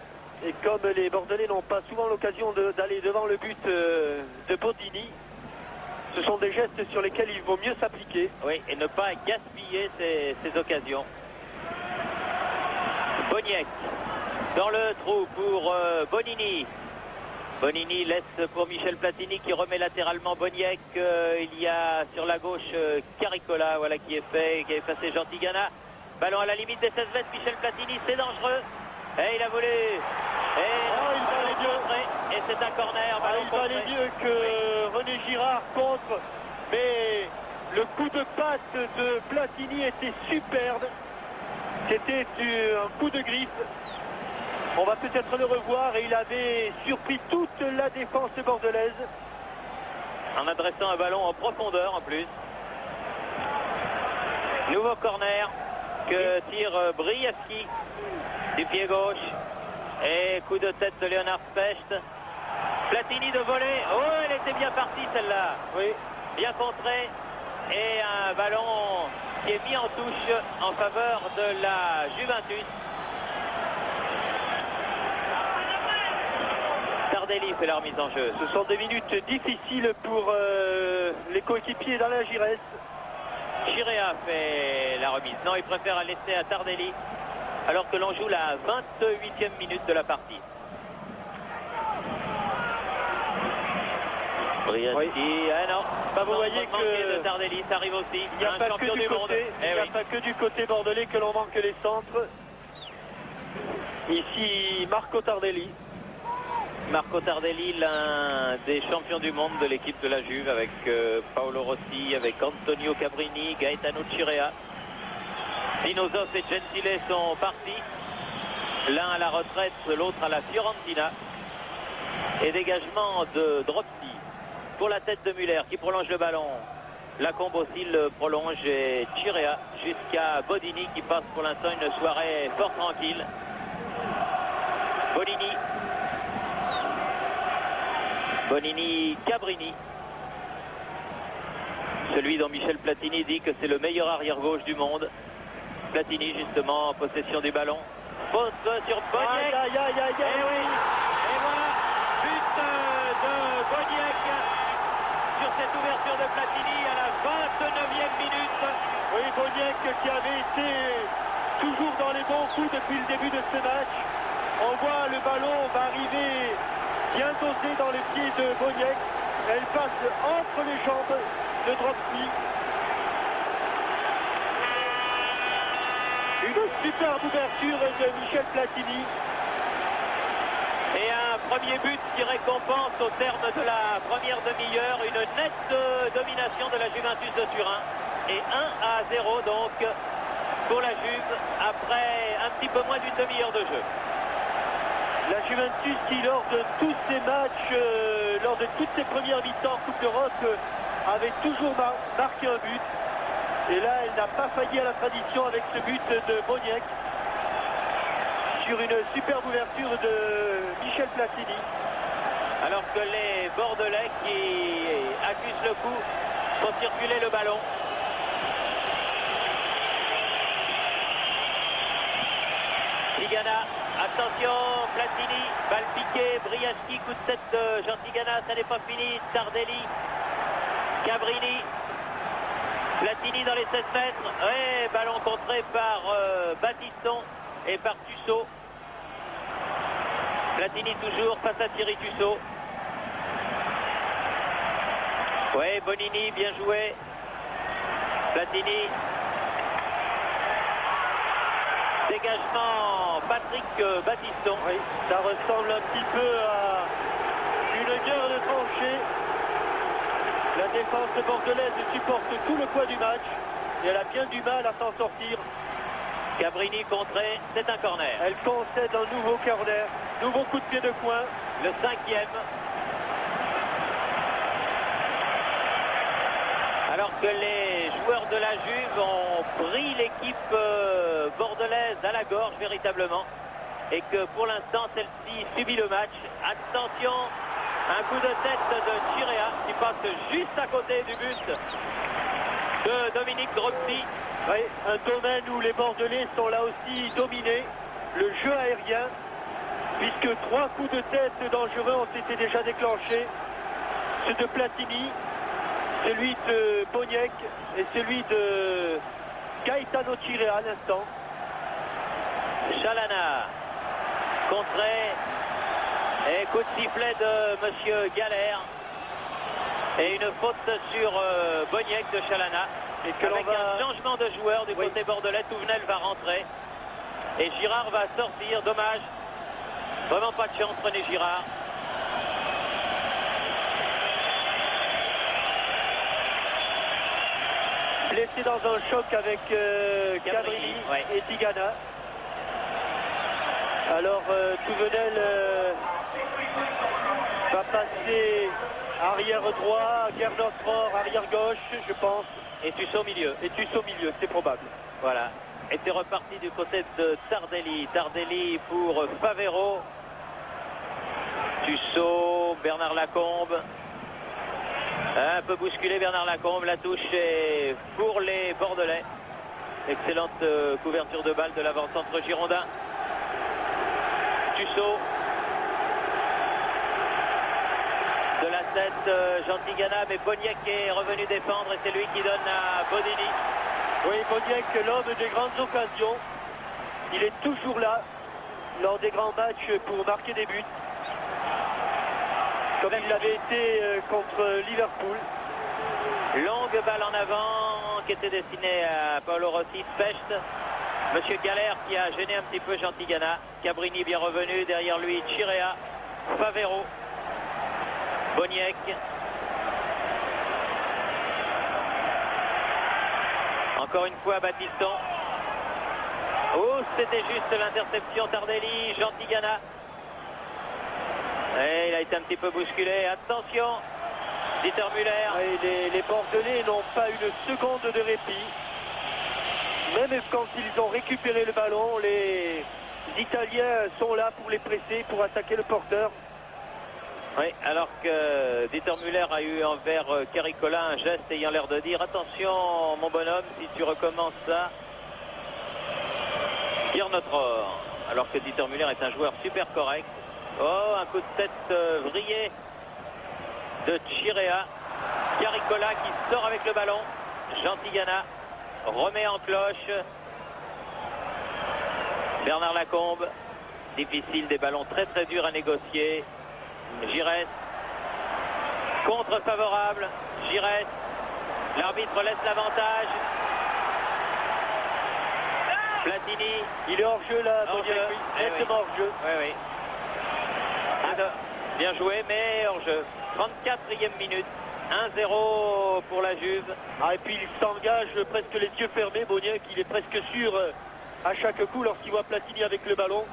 [SPEAKER 2] Et comme les Bordelais n'ont pas souvent l'occasion d'aller devant le but de Bodini, ce sont des gestes sur lesquels il vaut mieux s'appliquer.
[SPEAKER 1] Oui, et ne pas gaspiller ces occasions. Boniek dans le trou pour Bonini. Bonini laisse pour Michel Platini qui remet latéralement Boniek. Il y a sur la gauche Caricola, voilà qui est fait, qui a effacé Jean Tigana. Ballon à la limite des 16 mètres, Michel Platini, c'est dangereux. Et il a volé. Et
[SPEAKER 2] il valait mieux.
[SPEAKER 1] Et c'est un corner.
[SPEAKER 2] Il valait mieux que René Girard contre. Mais le coup de passe de Platini était superbe. C'était un coup de griffe. On va peut-être le revoir et il avait surpris toute la défense bordelaise.
[SPEAKER 1] En adressant un ballon en profondeur en plus. Nouveau corner que tire Briaski du pied gauche. Et coup de tête de Léonard Specht. Platini de voler. Oh, elle était bien partie celle-là.
[SPEAKER 2] Oui.
[SPEAKER 1] Bien contrée. Et un ballon qui est mis en touche en faveur de la Juventus. Tardelli fait la remise en jeu.
[SPEAKER 2] Ce sont des minutes difficiles pour les coéquipiers d'Alain Giresse.
[SPEAKER 1] Chirea fait la remise. Non, il préfère la laisser à Tardelli alors que l'on joue la 28e minute de la partie. Briaski,
[SPEAKER 2] oui.
[SPEAKER 1] Ah non,
[SPEAKER 2] bah vous voyez que
[SPEAKER 1] de Tardelli, ça arrive aussi.
[SPEAKER 2] Il n'y a, pas que du côté bordelais que l'on manque les centres. Ici, Marco Tardelli.
[SPEAKER 1] Marco Tardelli, l'un des champions du monde de l'équipe de la Juve, avec Paolo Rossi, avec Antonio Cabrini, Gaetano Chirea. Dinosos et Gentile sont partis. L'un à la retraite, l'autre à la Fiorentina. Et dégagement de Dropsy pour la tête de Muller qui prolonge le ballon. La combe aussi le prolonge et Chirea jusqu'à Bodini qui passe pour l'instant une soirée fort tranquille. Bonini, Cabrini. Celui dont Michel Platini dit que c'est le meilleur arrière-gauche du monde. Platini justement en possession du ballon. Faute sur Boniek. Et oui. Et voilà, but de Boniek sur cette ouverture de Platini à la 29e minute.
[SPEAKER 2] Oui, Boniek qui avait été toujours dans les bons coups depuis le début de ce match. On voit le ballon va arriver bien dosé dans les pieds de Boniek. Elle passe entre les jambes de Dropsy. Une superbe ouverture de Michel Platini.
[SPEAKER 1] Et un premier but qui récompense au terme de la première demi-heure une nette domination de la Juventus de Turin. Et 1-0 donc pour la Juve après un petit peu moins d'une demi-heure de jeu.
[SPEAKER 2] La Juventus qui lors de tous ces matchs, lors de toutes ses premières mi-temps en Coupe d'Europe, avait toujours marqué un but. Et là, elle n'a pas failli à la tradition avec ce but de Boniek sur une superbe ouverture de Michel Platini.
[SPEAKER 1] Alors que les Bordelais qui accusent le coup font circuler le ballon. Tigana, attention, Platini, balle piquée, Briaski, coup de tête de Jean Tigana, ça n'est pas fini, Tardelli, Cabrini, Platini dans les 16 mètres, et ballon contré par Battiston et par Tussaud. Platini toujours face à Thierry Tussaud. Oui, Bonini, bien joué. Platini. Dégagement Patrick Battiston.
[SPEAKER 2] Oui, ça ressemble un petit peu à une guerre de tranchées. La défense bordelaise supporte tout le poids du match et elle a bien du mal à s'en sortir.
[SPEAKER 1] Cabrini contré, c'est un corner.
[SPEAKER 2] Elle concède un nouveau corner, nouveau coup de pied de coin.
[SPEAKER 1] Le 5e. Alors que les joueurs de la Juve ont pris l'équipe bordelaise à la gorge véritablement et que pour l'instant celle-ci subit le match. Attention, un coup de tête de Chirea qui passe juste à côté du but de Dominique Dropsy.
[SPEAKER 2] Oui, un domaine où les Bordelais sont là aussi dominés, le jeu aérien, puisque 3 coups de tête dangereux ont été déjà déclenchés. Ceux de Platini, celui de Boniek et celui de Gaetano Chirea à l'instant.
[SPEAKER 1] Chalana, contré, et coup de sifflet de Monsieur Galère. Et une faute sur Boniek de Chalana. Et que avec un changement de joueur du côté bordelais, Touvenel va rentrer. Et Girard va sortir, dommage. Vraiment pas de chance, René Girard.
[SPEAKER 2] Blessé dans un choc avec Cabrini et Tigana. Alors Touvenel va passer Arrière droit, Gernot Rohr, arrière gauche, je pense.
[SPEAKER 1] Et Tussaud au milieu.
[SPEAKER 2] Et Tussaud au milieu, c'est probable.
[SPEAKER 1] Voilà. Et c'est reparti du côté de Tardelli. Tardelli pour Favero. Tussaud, Bernard Lacombe. Un peu bousculé Bernard Lacombe. La touche est pour les Bordelais. Excellente couverture de balle de l'avant-centre girondin. Tussaud. De la tête, Gentilgana, mais Boniek est revenu défendre et c'est lui qui donne à Bodini.
[SPEAKER 2] Oui, Boniek, l'homme des grandes occasions. Il est toujours là lors des grands matchs pour marquer des buts. Comme il l'avait été contre Liverpool.
[SPEAKER 1] Longue balle en avant qui était destinée à Paolo Rossi, Specht. Monsieur Galère qui a gêné un petit peu Gentilgana. Cabrini bien revenu, derrière lui Chirea, Favero, Boniek. Encore une fois Battiston. Oh, c'était juste l'interception. Tardelli, Gentilgana. Et il a été un petit peu bousculé. Attention, Dieter Müller.
[SPEAKER 2] Et les Bordelais n'ont pas une seconde de répit. Même quand ils ont récupéré le ballon, les Italiens sont là pour les presser, pour attaquer le porteur.
[SPEAKER 1] Oui, alors que Dieter Müller a eu envers Caricola un geste ayant l'air de dire attention mon bonhomme, si tu recommences ça, tire notre or. Alors que Dieter Müller est un joueur super correct. Oh, un coup de tête vrillé de Chirea. Caricola qui sort avec le ballon. Gentilgana remet en cloche. Bernard Lacombe. Difficile, des ballons très très durs à négocier. Giresse. Contre favorable. Giresse. L'arbitre laisse l'avantage. Platini.
[SPEAKER 2] Il est hors jeu là. Nettement hors jeu.
[SPEAKER 1] Oui, oui. Bien joué, mais hors jeu. 34e minute. 1-0 pour la Juve.
[SPEAKER 2] Ah, et puis il s'engage presque les yeux fermés, Boniek. Il est presque sûr à chaque coup lorsqu'il voit Platini avec le ballon.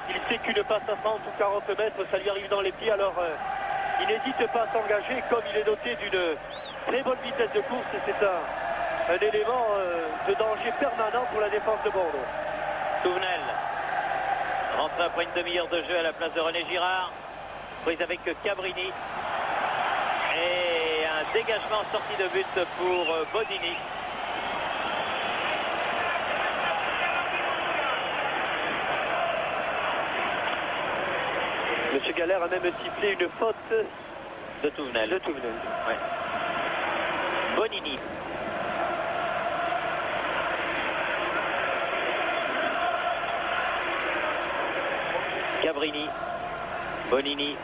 [SPEAKER 2] Il sait qu'une passe à 30 ou 40 mètres, ça lui arrive dans les pieds. Alors il n'hésite pas à s'engager. Comme il est doté d'une très bonne vitesse de course, c'est un élément de danger permanent pour la défense de Bordeaux.
[SPEAKER 1] Touvenel rentre après une demi-heure de jeu à la place de René Girard. Prise avec Cabrini. Et un dégagement en sortie de but pour Bodini.
[SPEAKER 2] Monsieur Galère a même sifflé une faute
[SPEAKER 1] de Touvenel. Ouais. Bonini. Cabrini. Bonini.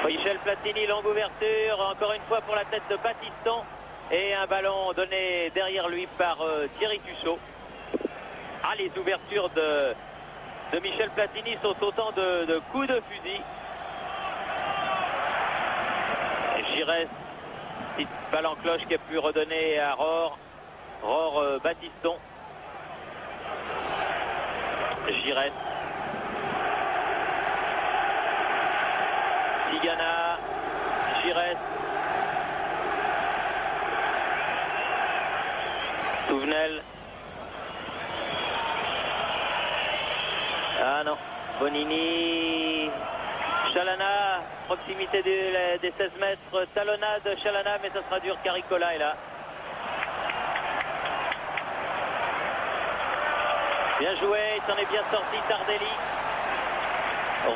[SPEAKER 1] Michel Platini, longue ouverture, encore une fois pour la tête de Battiston. Et un ballon donné derrière lui par Thierry Tussaud. Ah, les ouvertures de Michel Platini sont autant de coups de fusil. Giresse, petite balle en cloche qui a pu redonner à Rohr. Rohr, Battiston. Giresse. Tigana, Giresse, Touvenel. Ah non, Bonini, Chalana, proximité des 16 mètres, talonnade Chalana, mais ça sera dur, Caricola est là. Bien joué, il s'en est bien sorti Tardelli,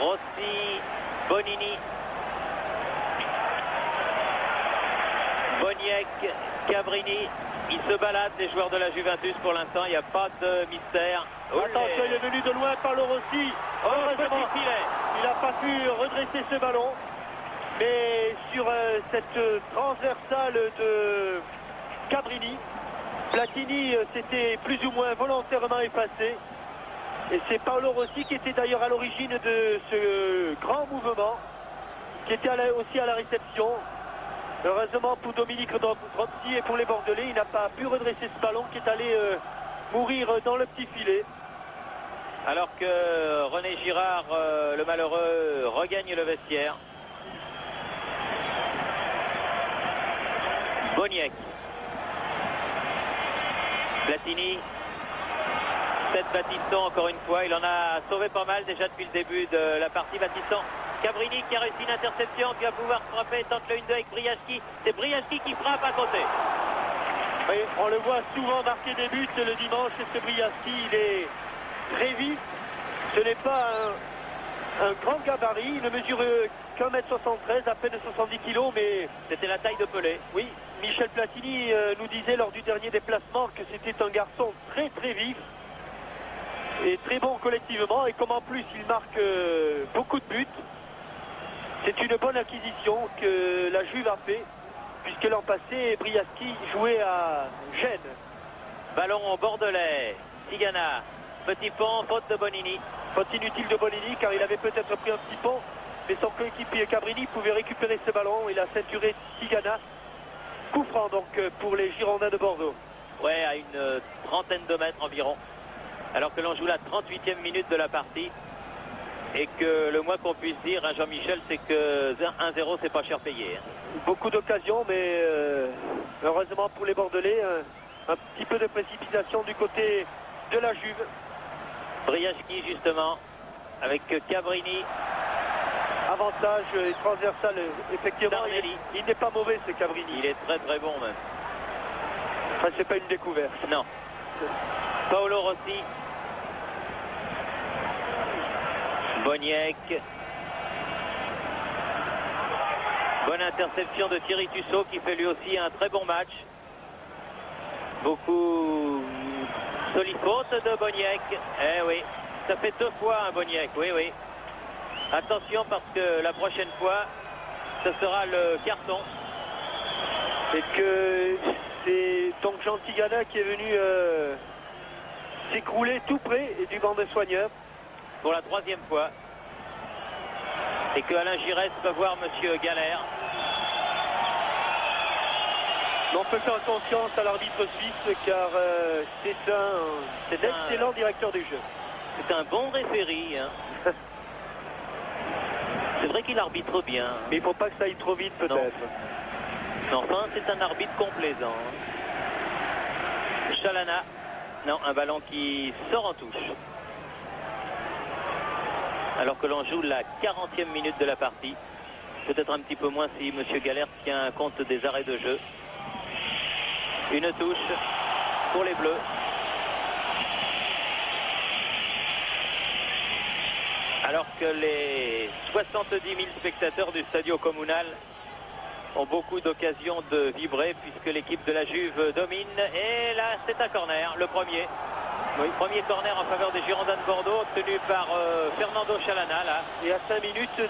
[SPEAKER 1] Rossi, Bonini. Boniek, Cabrini, ils se baladent les joueurs de la Juventus pour l'instant, il n'y a pas de mystère.
[SPEAKER 2] Attention, il est venu de loin par le Rossi. Heureusement, il n'a pas pu redresser ce ballon. Mais sur cette transversale de Cabrini, Platini s'était plus ou moins volontairement effacé. Et c'est Paolo Rossi qui était d'ailleurs à l'origine de ce grand mouvement, qui était aussi à la réception. Heureusement pour Dominique Dropsy et pour les Bordelais, il n'a pas pu redresser ce ballon qui est allé mourir dans le petit filet.
[SPEAKER 1] Alors que René Girard, le malheureux, regagne le vestiaire. Boniek. Platini. Seth Battiston, encore une fois, il en a sauvé pas mal déjà depuis le début de la partie. Battiston, Cabrini qui a réussi une interception, qui va pouvoir frapper, tente le 1-2 avec Briaski. C'est Briaski qui frappe à côté.
[SPEAKER 2] Oui, on le voit souvent marquer des buts le dimanche, et ce Briaski, il est très vite. Ce n'est pas un grand gabarit, il ne mesure qu'un mètre 73, à peine 70 kg, mais
[SPEAKER 1] c'était la taille de Pelé.
[SPEAKER 2] Oui, Michel Platini nous disait lors du dernier déplacement que c'était un garçon très très vif et très bon collectivement, et comme en plus il marque beaucoup de buts, c'est une bonne acquisition que la Juve a fait, puisque l'an passé Briaski jouait à Gênes.
[SPEAKER 1] Ballon au bordelais, Tigana, petit pont, faute de Bonini.
[SPEAKER 2] Faute inutile de Bonini, car il avait peut-être pris un petit pont, mais son coéquipier Cabrini pouvait récupérer ce ballon. Il a ceinturé Tigana. Coup franc donc pour les Girondins de Bordeaux.
[SPEAKER 1] Ouais, à une trentaine de mètres environ. Alors que l'on joue la 38e minute de la partie. Et que le moins qu'on puisse dire, hein, Jean-Michel, c'est que 1-0, c'est pas cher payé. Hein.
[SPEAKER 2] Beaucoup d'occasions, mais heureusement pour les Bordelais, un petit peu de précipitation du côté de la Juve.
[SPEAKER 1] Briaski, justement, avec Cabrini.
[SPEAKER 2] Avantage transversal, effectivement,
[SPEAKER 1] Darnelli.
[SPEAKER 2] Il n'est pas mauvais ce Cabrini.
[SPEAKER 1] Il est très très bon même.
[SPEAKER 2] Enfin, c'est pas une découverte.
[SPEAKER 1] Non. Paolo Rossi. Boniek. Bonne interception de Thierry Tussaud qui fait lui aussi un très bon match. Beaucoup solide faute de Boniek. Eh oui, ça fait 2 fois un Boniek, oui, oui. Attention parce que la prochaine fois, ce sera le carton.
[SPEAKER 2] Et que c'est donc Jean Tigana qui est venu s'écrouler tout près du banc de soigneurs.
[SPEAKER 1] Pour la 3e fois. Et que Alain Giresse va voir Monsieur Galère.
[SPEAKER 2] On peut faire confiance à l'arbitre suisse, car c'est d'excellent directeur du jeu.
[SPEAKER 1] C'est un bon référé. Hein. C'est vrai qu'il arbitre bien.
[SPEAKER 2] Mais il ne faut pas que ça aille trop vite peut-être.
[SPEAKER 1] Enfin, c'est un arbitre complaisant. Chalana. Non, un ballon qui sort en touche. Alors que l'on joue la 40e minute de la partie. Peut-être un petit peu moins si M. Galère tient compte des arrêts de jeu. Une touche pour les Bleus. Alors que les 70 000 spectateurs du Stadio Comunale ont beaucoup d'occasions de vibrer puisque l'équipe de la Juve domine. Et là, c'est un corner, le premier. Oui, premier corner en faveur des Girondins de Bordeaux, obtenu par Fernando Chalana. Là.
[SPEAKER 2] Et à 5 minutes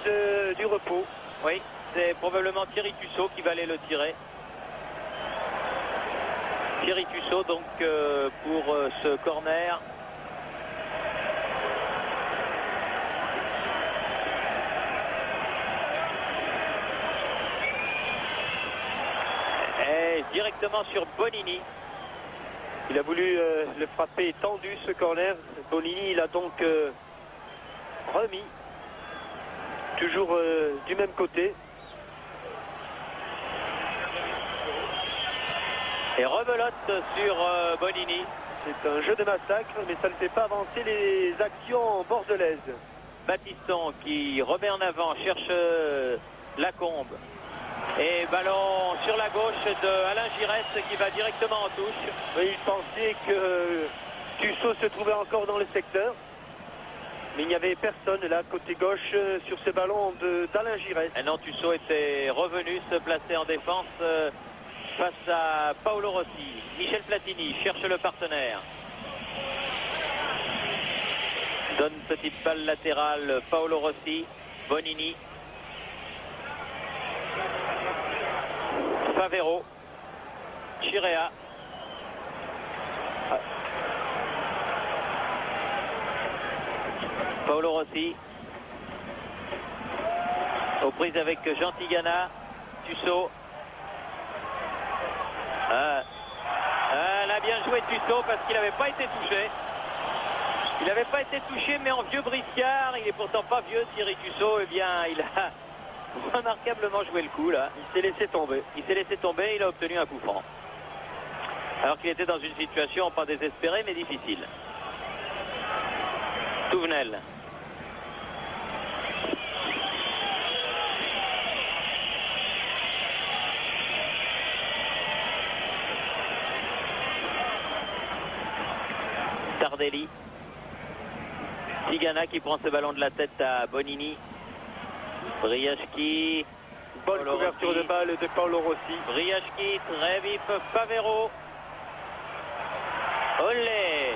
[SPEAKER 2] du repos.
[SPEAKER 1] Oui, c'est probablement Thierry Tussaud qui va aller le tirer. Thierry Tussaud donc pour ce corner. Et directement sur Bonini.
[SPEAKER 2] Il a voulu le frapper tendu ce corner. Bonini, il a donc remis. Toujours du même côté.
[SPEAKER 1] Et rebelote sur Bonini.
[SPEAKER 2] C'est un jeu de massacre, mais ça ne fait pas avancer les actions bordelaises.
[SPEAKER 1] Battiston qui remet en avant, cherche Lacombe. Et ballon sur la gauche de Alain Giresse qui va directement en touche.
[SPEAKER 2] Oui, il pensait que Tussaud se trouvait encore dans le secteur. Mais il n'y avait personne là, côté gauche, sur ce ballon d'Alain Giresse.
[SPEAKER 1] Et non, Tussaud était revenu se placer en défense face à Paolo Rossi. Michel Platini cherche le partenaire. Donne petite balle latérale, Paolo Rossi, Bonini. Favero, Chirea. Paolo Rossi. Aux prises avec Jean Tigana, Tussaud. Elle a bien joué Tussaud parce qu'il n'avait pas été touché. Il n'avait pas été touché, mais en vieux briscard. Il est pourtant pas vieux, Thierry Tussaud. Eh bien, il a remarquablement joué le coup, là.
[SPEAKER 2] Il s'est laissé tomber.
[SPEAKER 1] Il s'est laissé tomber, il a obtenu un coup franc. Alors qu'il était dans une situation pas désespérée, mais difficile. Touvenel. Tardelli. Tigana qui prend ce ballon de la tête à Bonini. Briachki.
[SPEAKER 2] Bonne couverture de balle de Paolo Rossi.
[SPEAKER 1] Briachki, très vif, Favero. Olé.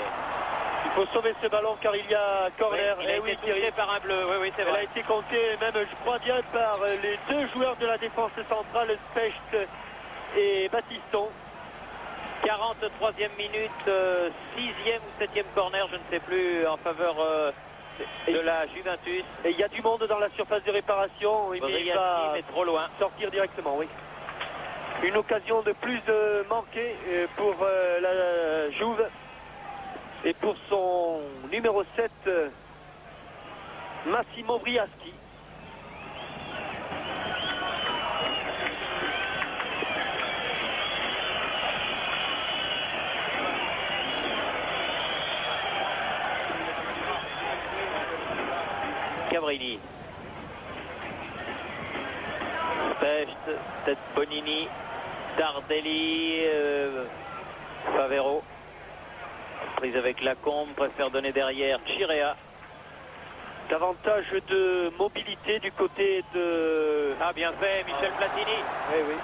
[SPEAKER 2] Il faut sauver ce ballon car il y a corner.
[SPEAKER 1] Oui, il a été touché par un bleu, oui, c'est vrai.
[SPEAKER 2] Elle a été comptée même, je crois bien, par les deux joueurs de la défense centrale, Specht et Battiston.
[SPEAKER 1] 43e minute, 6e ou 7e corner, je ne sais plus, en faveur de la Juventus.
[SPEAKER 2] Et il y a du monde dans la surface de réparation. Il va
[SPEAKER 1] trop loin.
[SPEAKER 2] Sortir directement, oui. Une occasion de plus manquée pour la Juve et pour son numéro 7, Massimo Briaschi.
[SPEAKER 1] Cabrini. Specht, peut-être Bonini, Tardelli, Favero. Prise avec Lacombe, préfère donner derrière Chirea.
[SPEAKER 2] Davantage de mobilité du côté de...
[SPEAKER 1] Ah, bien fait, Michel Platini.
[SPEAKER 2] Oui, oui.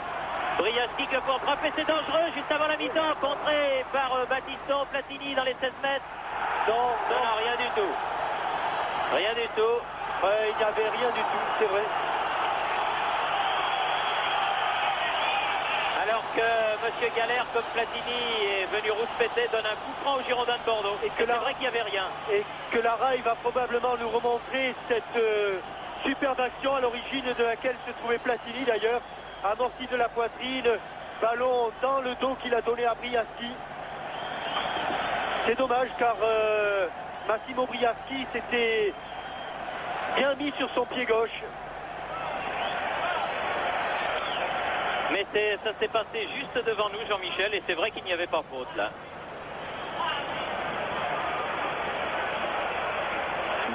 [SPEAKER 1] Briaschi que pour frapper, c'est dangereux, juste avant la mi-temps, contré par Battiston, Platini dans les 16 mètres. Non, rien du tout. Rien du tout.
[SPEAKER 2] Il n'y avait rien du tout, c'est vrai.
[SPEAKER 1] Alors que M. Galère, comme Platini, est venu rouspéter, donne un coup franc aux Girondins de Bordeaux. Et que c'est vrai qu'il n'y avait rien.
[SPEAKER 2] Et que la RAI va probablement nous remontrer cette superbe action à l'origine de laquelle se trouvait Platini d'ailleurs. Amorti de la poitrine, ballon dans le dos qu'il a donné à Briaschi. C'est dommage car Massimo Briaschi s'était bien mis sur son pied gauche.
[SPEAKER 1] Mais ça s'est passé juste devant nous, Jean-Michel, et c'est vrai qu'il n'y avait pas faute là.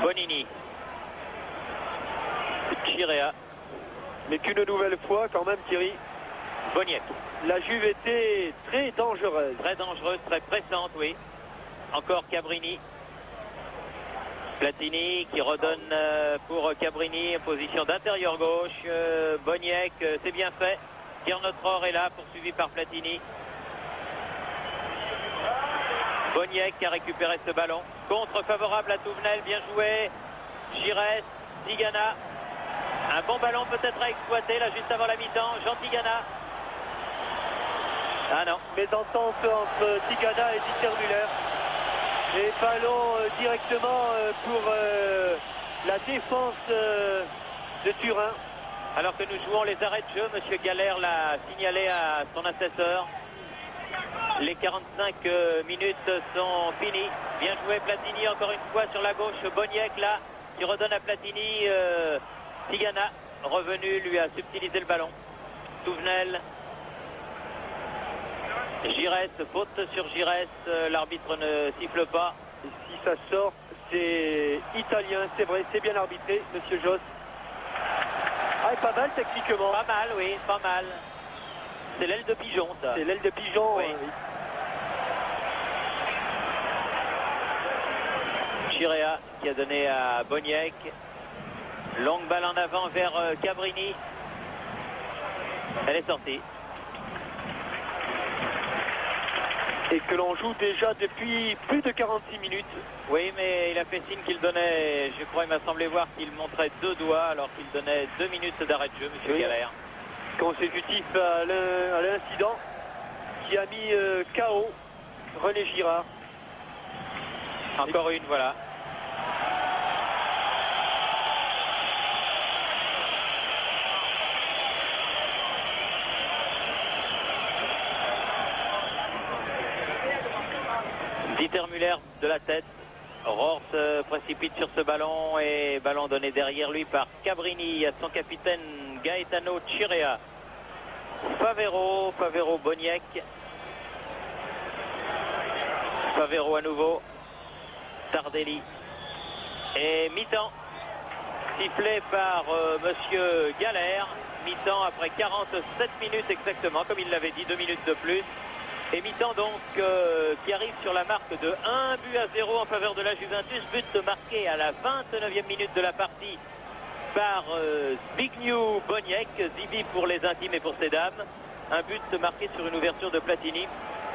[SPEAKER 1] Bonini. Chirea.
[SPEAKER 2] Mais qu'une nouvelle fois, quand même, Thierry.
[SPEAKER 1] Boniek.
[SPEAKER 2] La Juve était très dangereuse.
[SPEAKER 1] Très dangereuse, très pressante, oui. Encore Cabrini. Platini qui redonne pour Cabrini en position d'intérieur gauche. Boniek, c'est bien fait. Kiernotror est là, poursuivi par Platini. Boniek qui a récupéré ce ballon. Contre favorable à Touvenel, bien joué. Giresse, Tigana. Un bon ballon peut-être à exploiter là juste avant la mi-temps. Jean Tigana. Ah non.
[SPEAKER 2] Mésentente entre Tigana et Dieter Müller. Et ballon directement pour la défense de Turin.
[SPEAKER 1] Alors que nous jouons les arrêts de jeu, M. Galère l'a signalé à son assesseur. Les 45 minutes sont finies. Bien joué Platini encore une fois sur la gauche. Boniek là qui redonne à Platini. Tigana revenu lui a subtilisé le ballon. Touvenel. Giresse, faute sur Giresse. L'arbitre ne siffle pas.
[SPEAKER 2] Et si ça sort, c'est italien, c'est vrai, c'est bien arbitré, monsieur Josse. Ah, pas mal techniquement.
[SPEAKER 1] Pas mal, oui, pas mal. C'est l'aile de pigeon, ça.
[SPEAKER 2] C'est l'aile de pigeon,
[SPEAKER 1] oui. Chirea qui a donné à Boniek. Longue balle en avant vers Cabrini. Elle est sortie.
[SPEAKER 2] Et que l'on joue déjà depuis plus de 46 minutes.
[SPEAKER 1] Oui, mais il a fait signe qu'il donnait, je crois, il m'a semblé voir qu'il montrait 2 doigts alors qu'il donnait 2 minutes d'arrêt de jeu, M. Galère.
[SPEAKER 2] Consécutif à l'incident qui a mis KO René Girard.
[SPEAKER 1] Encore une, voilà. Dieter Müller de la tête. Rohr se précipite sur ce ballon et ballon donné derrière lui par Cabrini à son capitaine Gaetano Chirea. Favero, Boniek. Favero à nouveau. Tardelli. Et mi-temps. Sifflé par monsieur Galère. Mi-temps après 47 minutes exactement, comme il l'avait dit, 2 minutes de plus. Et mi-temps donc qui arrive sur la marque de 1-0 en faveur de la Juventus. But marqué à la 29e minute de la partie par Zbigniew Boniek. Zibi pour les intimes et pour ses dames. Un but marqué sur une ouverture de Platini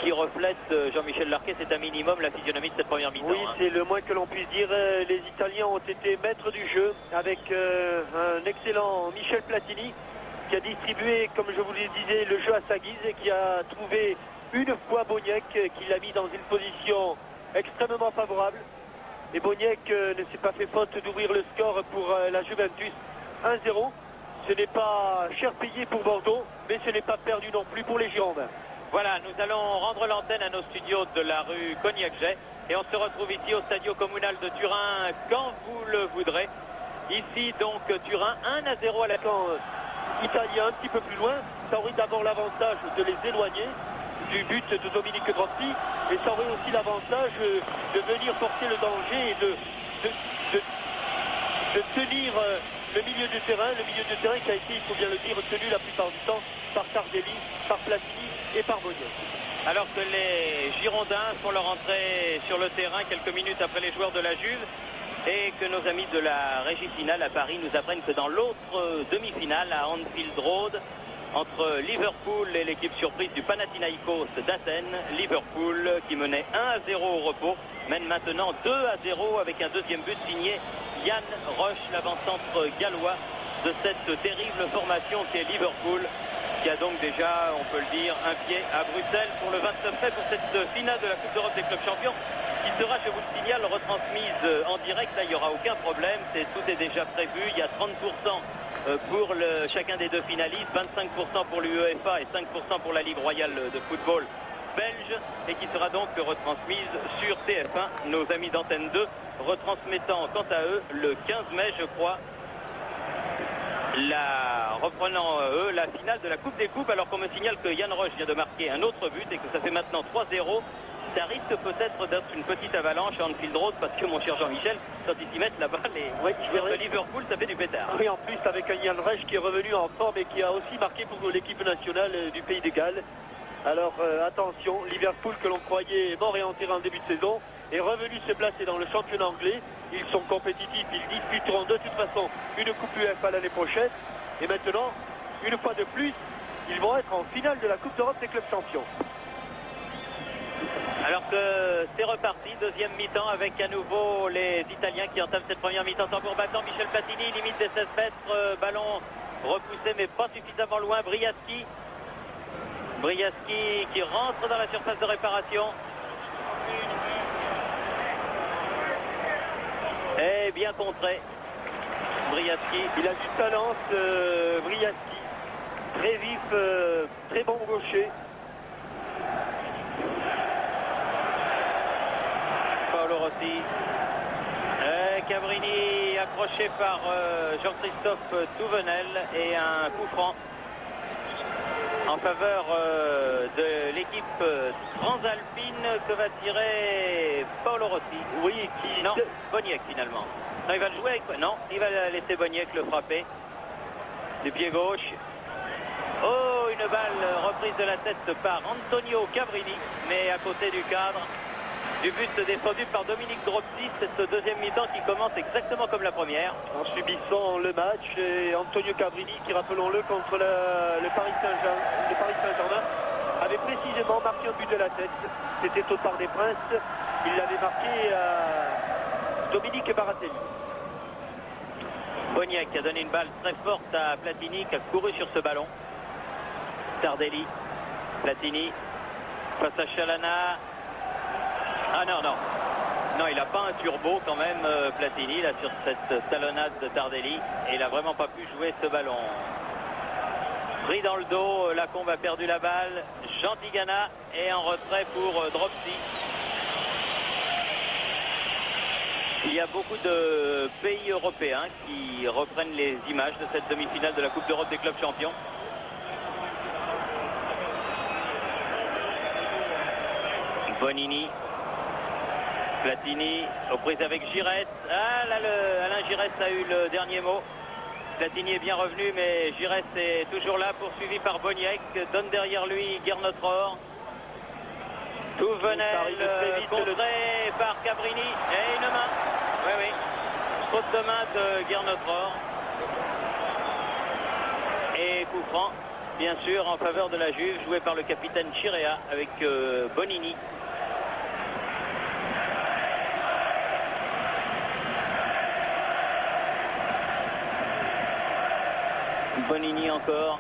[SPEAKER 1] qui reflète, Jean-Michel Larquet, c'est un minimum la physionomie de cette première mi-temps.
[SPEAKER 2] Oui, c'est le moins que l'on puisse dire. Les Italiens ont été maîtres du jeu avec un excellent Michel Platini qui a distribué, comme je vous le disais, le jeu à sa guise et qui a trouvé une fois Boniek, qui l'a mis dans une position extrêmement favorable. Et Boniek ne s'est pas fait faute d'ouvrir le score pour la Juventus. 1-0. Ce n'est pas cher payé pour Bordeaux, mais ce n'est pas perdu non plus pour les Girondins.
[SPEAKER 1] Voilà, nous allons rendre l'antenne à nos studios de la rue Cognac-Jet et on se retrouve ici au Stadio Comunale de Turin quand vous le voudrez. Ici donc Turin 1-0 à la
[SPEAKER 2] camp italien un petit peu plus loin. Ça aurait d'abord l'avantage de les éloigner du but de Dominique Dropsy et ça aurait aussi l'avantage de venir porter le danger et de tenir le milieu de terrain qui a été, il faut bien le dire, tenu la plupart du temps par Tardelli, par Platini et par Boniek.
[SPEAKER 1] Alors que les Girondins font leur entrée sur le terrain quelques minutes après les joueurs de la Juve et que nos amis de la régie finale à Paris nous apprennent que dans l'autre demi-finale à Anfield Road, entre Liverpool et l'équipe surprise du Panathinaikos d'Athènes, Liverpool qui menait 1-0 au repos mène maintenant 2-0 avec un deuxième but signé Jan Roche, l'avant-centre gallois de cette terrible formation qui est Liverpool, qui a donc déjà, on peut le dire, un pied à Bruxelles pour le 29 mai pour cette finale de la Coupe d'Europe des clubs champions qui sera, je vous le signale, retransmise en direct. Là, il n'y aura aucun problème, tout est déjà prévu. Il y a 30% pour chacun des deux finalistes, 25% pour l'UEFA et 5% pour la Ligue royale de football belge et qui sera donc retransmise sur TF1. Nos amis d'Antenne 2 retransmettant quant à eux le 15 mai, je crois, reprenant eux la finale de la Coupe des Coupes, alors qu'on me signale que Jan Roche vient de marquer un autre but et que ça fait maintenant 3-0. Ça risque peut-être d'être une petite avalanche à Anfield Road parce que mon cher Jean-Michel, quand ils s'y mettent là-bas, les Liverpool, ça fait du pétard.
[SPEAKER 2] Oui, en plus avec un Jan Roche qui est revenu en forme et qui a aussi marqué pour l'équipe nationale du Pays de Galles. Alors attention, Liverpool que l'on croyait mort et enterré en début de saison est revenu se placer dans le championnat anglais. Ils sont compétitifs, ils disputeront de toute façon une Coupe UEFA l'année prochaine. Et maintenant, une fois de plus, ils vont être en finale de la Coupe d'Europe des clubs champions.
[SPEAKER 1] Alors que c'est reparti, deuxième mi-temps avec à nouveau les Italiens qui entament cette première mi-temps tambour battant. Michel Platini, limite des 16 mètres, ballon repoussé mais pas suffisamment loin. Briaski qui rentre dans la surface de réparation. Et bien contré. Briaski.
[SPEAKER 2] Il a du talent, Briaski. Très vif, très bon gaucher.
[SPEAKER 1] Paolo Rossi. Cabrini accroché par Jean-Christophe Touvenel et un coup franc en faveur de l'équipe transalpine que va tirer Paolo Rossi.
[SPEAKER 2] Oui,
[SPEAKER 1] non, Boniek finalement. Non, il va le jouer avec... Non, il va laisser Boniek le frapper. Du pied gauche. Oh, une balle reprise de la tête par Antonio Cabrini, mais à côté du cadre. Du but défendu par Dominique Dropsy, cette deuxième mi-temps qui commence exactement comme la première.
[SPEAKER 2] En subissant le match, et Antonio Cabrini, qui rappelons-le contre le Paris Saint-Germain, avait précisément marqué un but de la tête. C'était au Parc des Princes. Il l'avait marqué à Dominique Baratelli.
[SPEAKER 1] Boniek a donné une balle très forte à Platini qui a couru sur ce ballon. Tardelli, Platini, face à Chalana. Ah non, non. Non, il n'a pas un turbo quand même, Platini, là, sur cette talonnade de Tardelli. Et il n'a vraiment pas pu jouer ce ballon. Pris dans le dos, Lacombe a perdu la balle. Jean Tigana est en retrait pour Dropsy. Il y a beaucoup de pays européens qui reprennent les images de cette demi-finale de la Coupe d'Europe des clubs champions. Bonini, Platini, aux prises avec Giresse. Ah là, Alain Giresse a eu le dernier mot. Platini est bien revenu, mais Giresse est toujours là, poursuivi par Boniek. Donne derrière lui Gernot-Rohr. Touvenel contré par Cabrini. Et une main. Oui, oui. Faute de main de Gernot-Rohr. Et coup franc, bien sûr, en faveur de la Juve, joué par le capitaine Chirea avec Bonini. Bonini encore,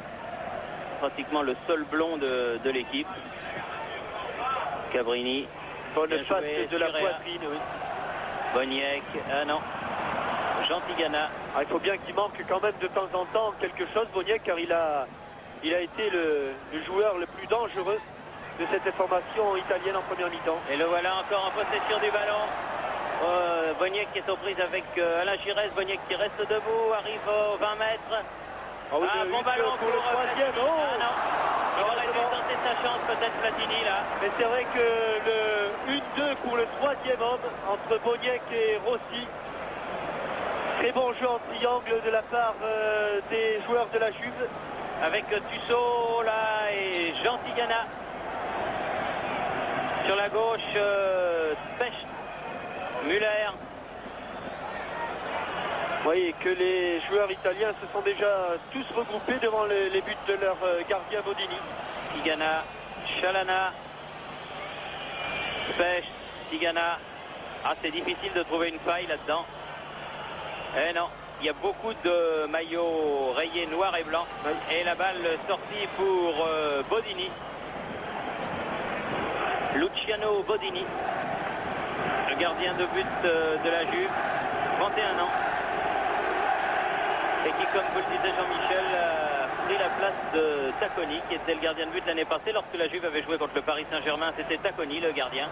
[SPEAKER 1] pratiquement le seul blond de l'équipe. Cabrini.
[SPEAKER 2] Bonne passe de la poitrine, oui.
[SPEAKER 1] Boniek, ah non. Gentigana.
[SPEAKER 2] Il faut bien qu'il manque quand même de temps en temps quelque chose, Boniek, car il a été le joueur le plus dangereux de cette formation italienne en première mi-temps.
[SPEAKER 1] Et le voilà encore en possession du ballon. Boniek qui est aux prises avec Alain Giresse. Boniek qui reste debout, arrive aux 20 mètres.
[SPEAKER 2] Bon ballon
[SPEAKER 1] pour le troisième. Ah non. Il aurait dû tenter sa chance peut-être Platini là.
[SPEAKER 2] Mais c'est vrai que le 1-2 pour le troisième homme entre Boniek et Rossi. Très bon jeu en triangle de la part des joueurs de la Juve.
[SPEAKER 1] Avec Tussaud là et Gentigana. Sur la gauche, Specht, Müller.
[SPEAKER 2] Vous voyez que les joueurs italiens se sont déjà tous regroupés devant les buts de leur gardien Bodini.
[SPEAKER 1] Tigana, Chalana, Specht, Tigana. Ah, c'est difficile de trouver une faille là-dedans. Eh non, il y a beaucoup de maillots rayés noir et blanc. Oui. Et la balle sortie pour Bodini. Luciano Bodini, le gardien de but de la Juve, 21 ans. Et qui, comme vous le disiez Jean-Michel, a pris la place de Tacconi, qui était le gardien de but l'année passée. Lorsque la Juve avait joué contre le Paris Saint-Germain, c'était Tacconi, le gardien.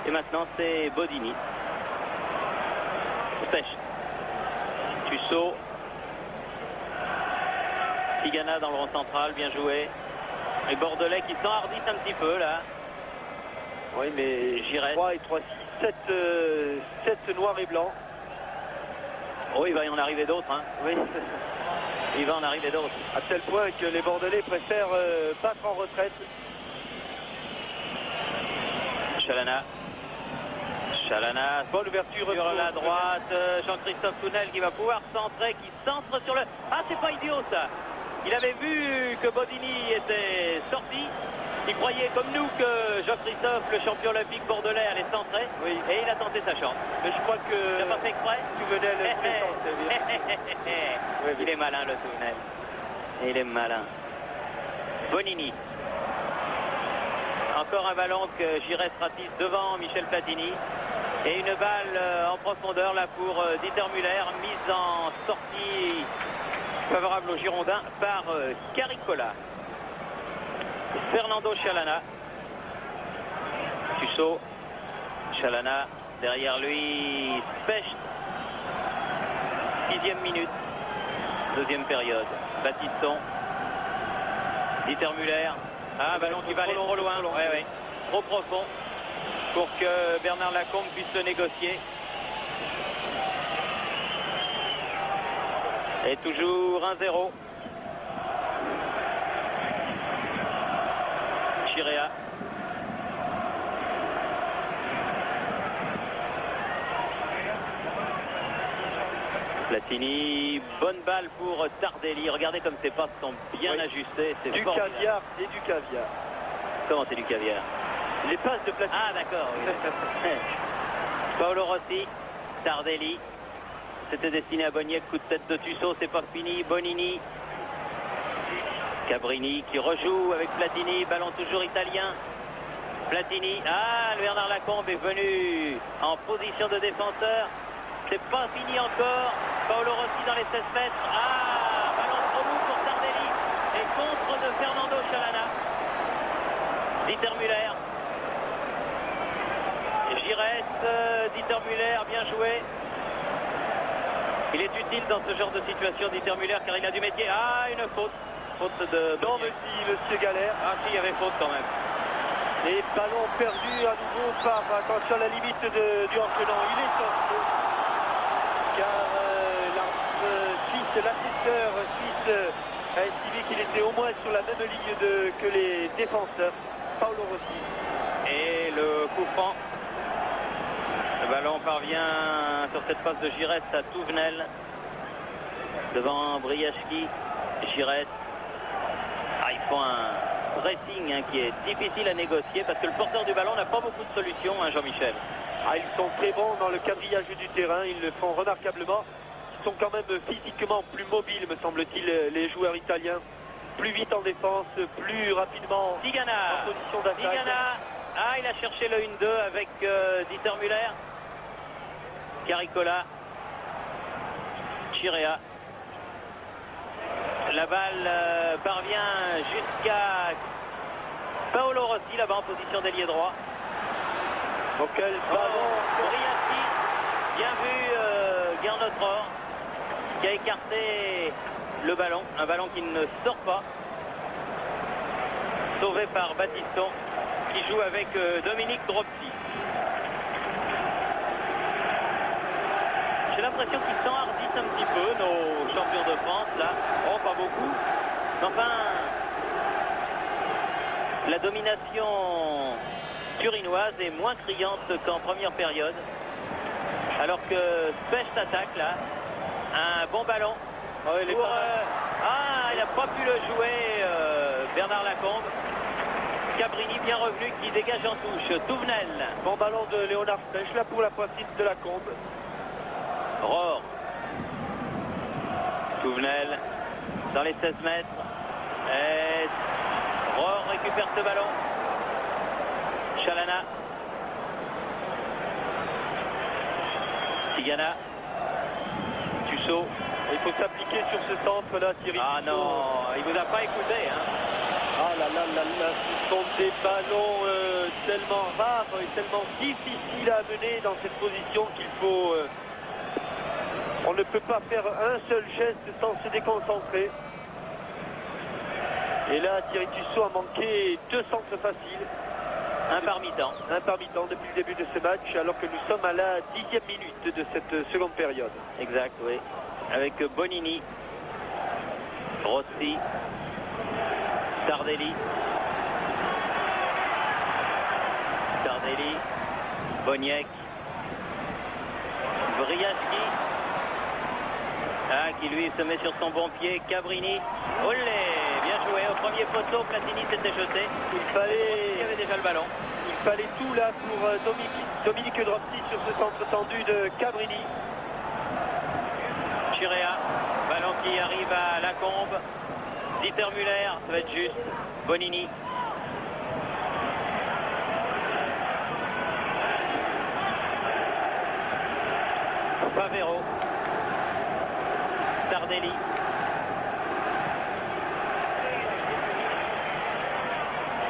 [SPEAKER 1] Et maintenant, c'est Bodini. Specht. Tussaud. Tigana dans le rond central, bien joué. Les Bordelais qui s'enhardissent un petit peu, là.
[SPEAKER 2] Oui, mais
[SPEAKER 1] Giresse.
[SPEAKER 2] 3 et 3, 6, 7 noirs et blancs.
[SPEAKER 1] Oh, il va y en arriver d'autres. Hein.
[SPEAKER 2] Oui.
[SPEAKER 1] Il va en arriver d'autres.
[SPEAKER 2] À tel point que les Bordelais préfèrent battre en retraite.
[SPEAKER 1] Chalana. Chalana.
[SPEAKER 2] Bonne ouverture
[SPEAKER 1] sur la droite. Jean-Christophe Tounel qui va pouvoir centrer, qui centre sur le... Ah, c'est pas idiot ça. Il avait vu que Bodini était sorti. Il croyait comme nous que Jean-Christophe, le champion olympique bordelais, allait centrer. Oui. Et il a tenté sa chance.
[SPEAKER 2] Mais je crois que...
[SPEAKER 1] Il n'a pas fait exprès.
[SPEAKER 2] Touvenel
[SPEAKER 1] oui, il est malin le Touvenel. Il est malin. Bonini. Encore un ballon que Giresse ratisse devant Michel Platini. Et une balle en profondeur là pour Dieter Müller. Mise en sortie favorable aux Girondins par Caricola. Fernando Chalana. Tussaud. Chalana. Derrière lui, Specht. 6e minute. Deuxième période. Baptiston. Dieter Müller. Ah, un ballon qui va aller trop loin. Ouais, ouais. Trop profond pour que Bernard Lacombe puisse le négocier. Et toujours 1-0. Chirea. Platini, bonne balle pour Tardelli. Regardez comme ses passes sont bien ajustées. C'est
[SPEAKER 2] du
[SPEAKER 1] formidable.
[SPEAKER 2] Caviar et du caviar.
[SPEAKER 1] Comment c'est du caviar?
[SPEAKER 2] Les passes de Platini.
[SPEAKER 1] Ah d'accord. Oui. Paolo Rossi, Tardelli. C'était destiné à Boniek. Coup de tête de Tussaud, c'est pas fini. Bonini. Cabrini qui rejoue avec Platini. Ballon toujours italien. Platini. Ah, le Bernard Lacombe est venu en position de défenseur. C'est pas fini encore. Paolo Rossi dans les 16 mètres. Ah, ballon trop lourd pour Tardelli. Et contre de Fernando Chalana. Dieter Müller. Giresse, Dieter Müller, bien joué. Il est utile dans ce genre de situation, dit Muller, car il a du métier. Ah, une faute. Faute de...
[SPEAKER 2] Non, monsieur Galère.
[SPEAKER 1] Ah, si, il y avait faute quand même.
[SPEAKER 2] Les ballons perdus à nouveau par, attention, à la limite du hors-jeu. Il est sorti. Car l'assisteur suisse a estimé qu'il était au moins sur la même ligne que les défenseurs. Paolo Rossi.
[SPEAKER 1] Et le coup franc. Le ballon parvient sur cette passe de Giresse à Touvenel. Devant Briachki. Giresse. Ah, ils font un pressing qui est difficile à négocier parce que le porteur du ballon n'a pas beaucoup de solutions, Jean-Michel.
[SPEAKER 2] Ah, ils sont très bons dans le quadrillage du terrain. Ils le font remarquablement. Ils sont quand même physiquement plus mobiles, me semble-t-il, les joueurs italiens. Plus vite en défense, plus rapidement
[SPEAKER 1] Tigana.
[SPEAKER 2] en position d'attaque.
[SPEAKER 1] Tigana. Ah, il a cherché le 1-2 avec Dieter Müller. Caricola. Chirea. La balle parvient jusqu'à Paolo Rossi, là-bas en position d'ailier droit.
[SPEAKER 2] Donc quel ballon.
[SPEAKER 1] Briassi, bien vu Gernot-Rohr, qui a écarté le ballon. Un ballon qui ne sort pas. Sauvé par Battiston, qui joue avec Dominique Dropsy. J'ai l'impression qu'ils s'enhardissent un petit peu, nos champions de France, là. Oh, pas beaucoup. Mais enfin, la domination turinoise est moins criante qu'en première période. Alors que Specht attaque, là. Un bon ballon.
[SPEAKER 2] Oh, il
[SPEAKER 1] n'a pas pu le jouer, Bernard Lacombe. Cabrini bien revenu qui dégage en touche. Touvenel.
[SPEAKER 2] Bon ballon de Léonard Specht, là pour la poitrine de Lacombe.
[SPEAKER 1] Rohr. Touvenel dans les 16 mètres. Et Rohr récupère ce ballon. Chalana. Tigana. Tussaud.
[SPEAKER 2] Il faut s'appliquer sur ce centre-là, Thierry.
[SPEAKER 1] Ah
[SPEAKER 2] Tussaud.
[SPEAKER 1] non, il vous a pas écouté. Hein.
[SPEAKER 2] Ah là là là là, ce sont des ballons tellement rares et tellement difficiles à mener dans cette position qu'il faut... on ne peut pas faire un seul geste sans se déconcentrer. Et là, Thierry Tussaud a manqué 2 centres faciles.
[SPEAKER 1] Un par mi-temps.
[SPEAKER 2] Un par mi-temps depuis le début de ce match, alors que nous sommes à la 10e minute de cette seconde période.
[SPEAKER 1] Exact, oui. Avec Bonini, Rossi, Tardelli, Boniek, Briaschi, qui lui se met sur son bon pied, Cabrini, olé, bien joué, au premier poteau, Platini s'était jeté, il y avait déjà le ballon.
[SPEAKER 2] Il fallait tout là pour Dominique Dropsy sur ce centre tendu de Cabrini.
[SPEAKER 1] Chirea, ballon qui arrive à Lacombe, Dieter Müller, ça va être juste, Bonini. Pavero, Tardelli,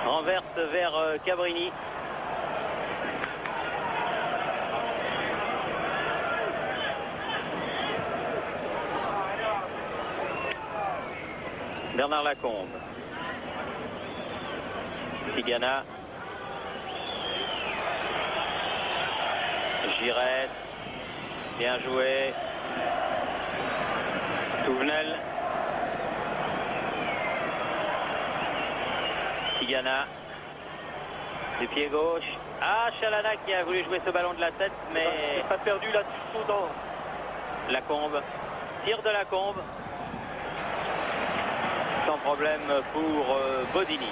[SPEAKER 1] renverse vers Cabrini. Bernard Lacombe. Tigana. Giresse. Bien joué. Touvenel. Tigana. Du pied gauche. Ah, Chalana qui a voulu jouer ce ballon de la tête, mais...
[SPEAKER 2] Il n'a pas perdu là Tussaud dans...
[SPEAKER 1] Lacombe. Tir de Lacombe. Sans problème pour Bodini.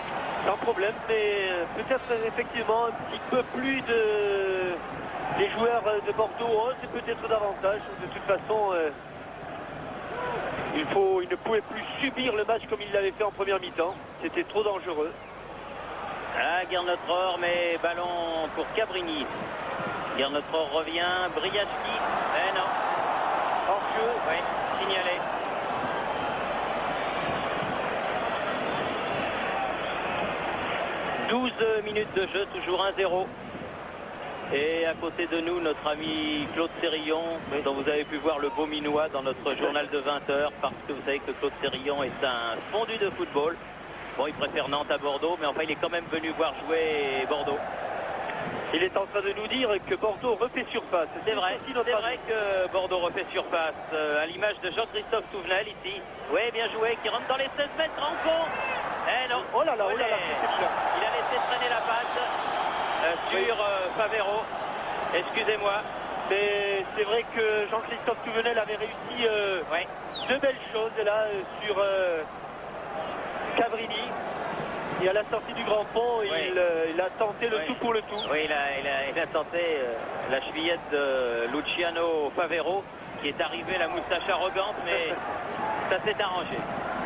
[SPEAKER 2] Sans problème, mais peut-être effectivement un petit peu plus des joueurs de Bordeaux, c'est peut-être davantage. De toute façon, il ne pouvait plus subir le match comme il l'avait fait en première mi-temps. C'était trop dangereux.
[SPEAKER 1] Ah, Gernot-Rohr, mais ballon pour Cabrini. Gernot-Rohr revient, Briaschi. Eh non. Hors-jeu, oui, signalé. « 12 minutes de jeu, toujours 1-0. Et à côté de nous, notre ami Claude Sérillon, dont vous avez pu voir le beau minois dans notre journal de 20h, parce que vous savez que Claude Sérillon est un fondu de football. Bon, il préfère Nantes à Bordeaux, mais enfin, il est quand même venu voir jouer Bordeaux.
[SPEAKER 2] Il est en train de nous dire que Bordeaux refait surface.
[SPEAKER 1] C'est vrai que Bordeaux refait surface, à l'image de Jean-Christophe Touvenel ici. Oui, bien joué, qui rentre dans les 16 mètres en fond. Eh non,
[SPEAKER 2] oh là là,
[SPEAKER 1] il a laissé traîner la patte sur Favero. Excusez-moi.
[SPEAKER 2] C'est vrai que Jean-Christophe Touvenel avait réussi de belles choses là sur Cabrini. Et à la sortie du Grand Pont, il a tenté le tout pour le tout.
[SPEAKER 1] Oui, il a tenté la chevillette de Luciano Favero, qui est arrivé la moustache arrogante, mais ça s'est arrangé.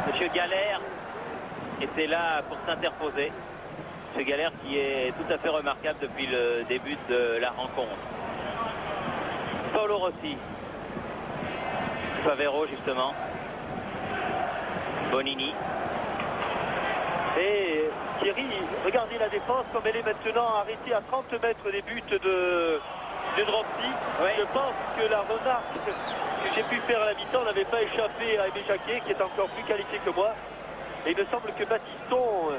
[SPEAKER 1] Monsieur Galère était là pour s'interposer. Monsieur Galère qui est tout à fait remarquable depuis le début de la rencontre. Paolo Rossi. Favero, justement. Bonini.
[SPEAKER 2] Et Thierry, regardez la défense comme elle est maintenant arrêtée à 30 mètres des buts de Dropsy.
[SPEAKER 1] Oui.
[SPEAKER 2] Je pense que la remarque que j'ai pu faire à la mi-temps n'avait pas échappé à Aimé Jacquet, qui est encore plus qualifié que moi. Et il me semble que Baptiston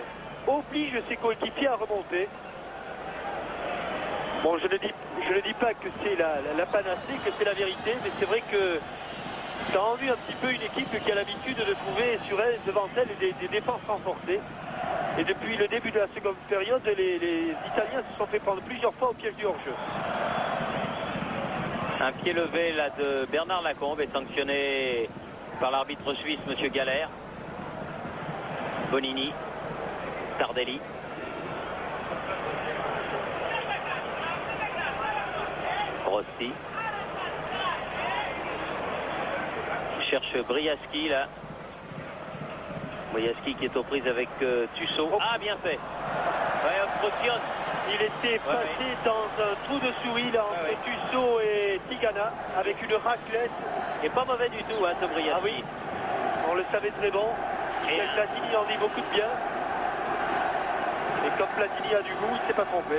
[SPEAKER 2] oblige ses coéquipiers à remonter. Bon, je ne dis pas que c'est la panacée, que c'est la vérité, mais c'est vrai que ça a rendu un petit peu une équipe qui a l'habitude de trouver sur elle, devant elle des défenses renforcées. Et depuis le début de la seconde période, les Italiens se sont fait prendre plusieurs fois au piège du hors-jeu.
[SPEAKER 1] Un pied levé là de Bernard Lacombe est sanctionné par l'arbitre suisse, monsieur Galère. Bonini, Tardelli. Rossi. Il cherche Briaski là. Briaski qui est aux prises avec Tussaud. Ah, bien fait. Ouais, Obstruction.
[SPEAKER 2] Il était passé dans un trou de souris là, entre Tussaud et Tigana avec une raclette.
[SPEAKER 1] Et pas mauvais du tout, hein, ce Briaski.
[SPEAKER 2] Ah oui, on le savait très bon. Michel Platini en dit beaucoup de bien. Et comme Platini a du goût, il ne s'est pas trompé.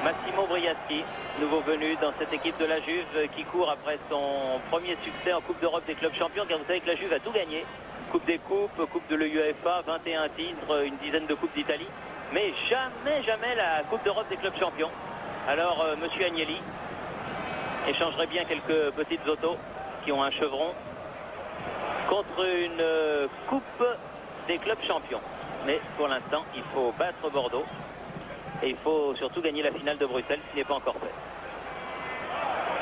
[SPEAKER 1] Massimo Briaschi, nouveau venu dans cette équipe de la Juve qui court après son premier succès en Coupe d'Europe des clubs champions, car vous savez que la Juve a tout gagné. Coupe des coupes, Coupe de l'UEFA, 21 titres, une dizaine de coupes d'Italie, mais jamais la Coupe d'Europe des clubs champions. Alors monsieur Agnelli échangerait bien quelques petites autos qui ont un chevron contre une Coupe des clubs champions. Mais pour l'instant, il faut battre Bordeaux. Et il faut surtout gagner la finale de Bruxelles, ce qui n'est pas encore fait.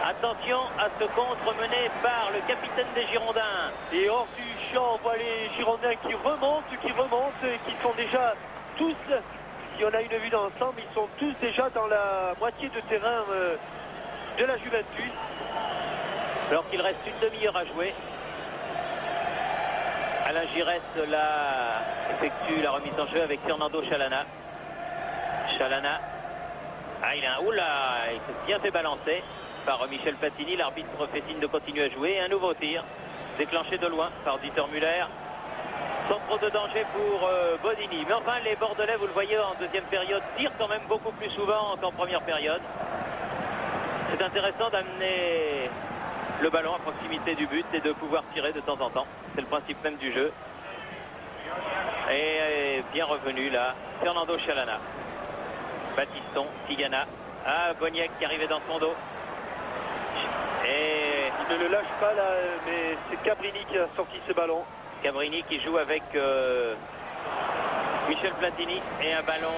[SPEAKER 1] Attention à ce contre mené par le capitaine des Girondins.
[SPEAKER 2] Et hors du champ, on voit les Girondins qui remontent, et qui sont déjà tous, si on a une vue d'ensemble, ils sont tous déjà dans la moitié de terrain de la Juventus.
[SPEAKER 1] Alors qu'il reste une demi-heure à jouer. Alain Giresse là effectue la remise en jeu avec Fernando Chalana. Chalana, il s'est bien fait balancer par Michel Platini. L'arbitre fait signe de continuer à jouer. Un nouveau tir déclenché de loin par Dieter Müller, sans trop de danger pour Bonini. Mais enfin, les Bordelais, vous le voyez en deuxième période, tirent quand même beaucoup plus souvent qu'en première période. C'est intéressant d'amener le ballon à proximité du but et de pouvoir tirer de temps en temps. C'est le principe même du jeu. Et bien revenu là, Fernando Chalana. Baptiston, Tigana. Ah, Boniek qui arrivait dans son dos. Et
[SPEAKER 2] il ne le lâche pas là, mais c'est Cabrini qui a sorti ce ballon.
[SPEAKER 1] Cabrini qui joue avec Michel Platini et un ballon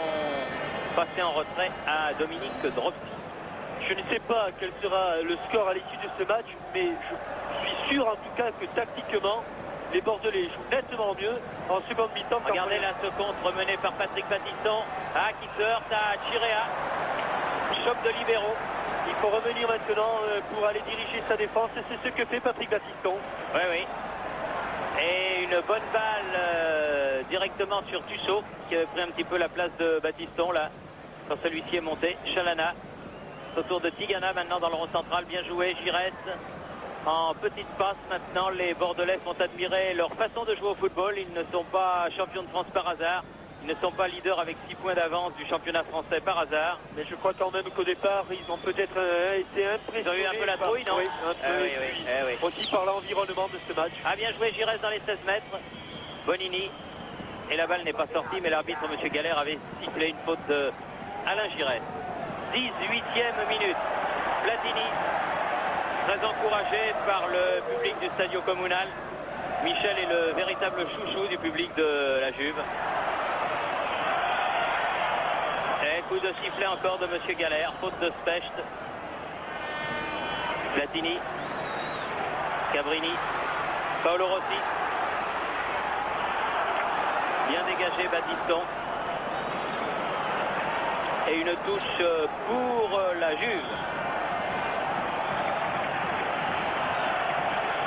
[SPEAKER 1] passé en retrait à Dominique Dropsy.
[SPEAKER 2] Je ne sais pas quel sera le score à l'issue de ce match, mais je suis sûr en tout cas que tactiquement, les Bordelais jouent nettement mieux en seconde mi-temps.
[SPEAKER 1] Regardez là ce contre mené par Patrick Battiston. Qui se heurte à Chirea. Choc de libéraux.
[SPEAKER 2] Il faut revenir maintenant pour aller diriger sa défense. Et c'est ce que fait Patrick Battiston.
[SPEAKER 1] Oui. Et une bonne balle directement sur Tussaud, qui avait pris un petit peu la place de Battiston là. Quand celui-ci est monté. Chalana. Autour de Tigana maintenant dans le rond central. Bien joué. Giresse. En petite passe maintenant, les Bordelais font admirer leur façon de jouer au football. Ils ne sont pas champions de France par hasard. Ils ne sont pas leaders avec 6 points d'avance du championnat français par hasard.
[SPEAKER 2] Mais je crois quand même qu'au départ, ils ont peut-être été impressionnés.
[SPEAKER 1] Ils ont eu un peu la trouille, non?
[SPEAKER 2] Oui, un peu, aussi par l'environnement de ce match.
[SPEAKER 1] Ah, bien joué Giresse dans les 16 mètres. Bonini. Et la balle n'est pas sortie, mais l'arbitre, M. Galère, avait sifflé une faute de Alain Giresse. 18e minute. Platini, très encouragé par le public du Stadio Comunale. Michel est le véritable chouchou du public de la Juve. Et coup de sifflet encore de M. Galère, faute de Specht. Platini, Cabrini, Paolo Rossi. Bien dégagé Battiston. Et une touche pour la Juve.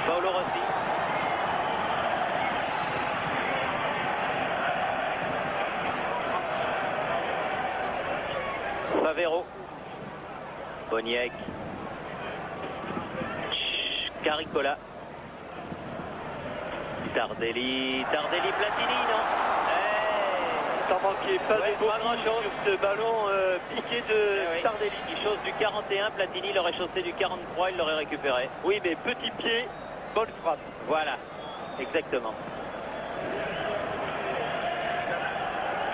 [SPEAKER 1] Paolo Rossi. Favero. Boniek. Caricola. Tardelli. Tardelli, Platini, non?
[SPEAKER 2] Ça manquait pas de beaucoup sur ce ballon piqué de Tardelli.
[SPEAKER 1] Il chausse du 41, Platini l'aurait chaussé du 43, il l'aurait récupéré.
[SPEAKER 2] Oui, mais petit pied, bonne frappe.
[SPEAKER 1] Voilà, exactement.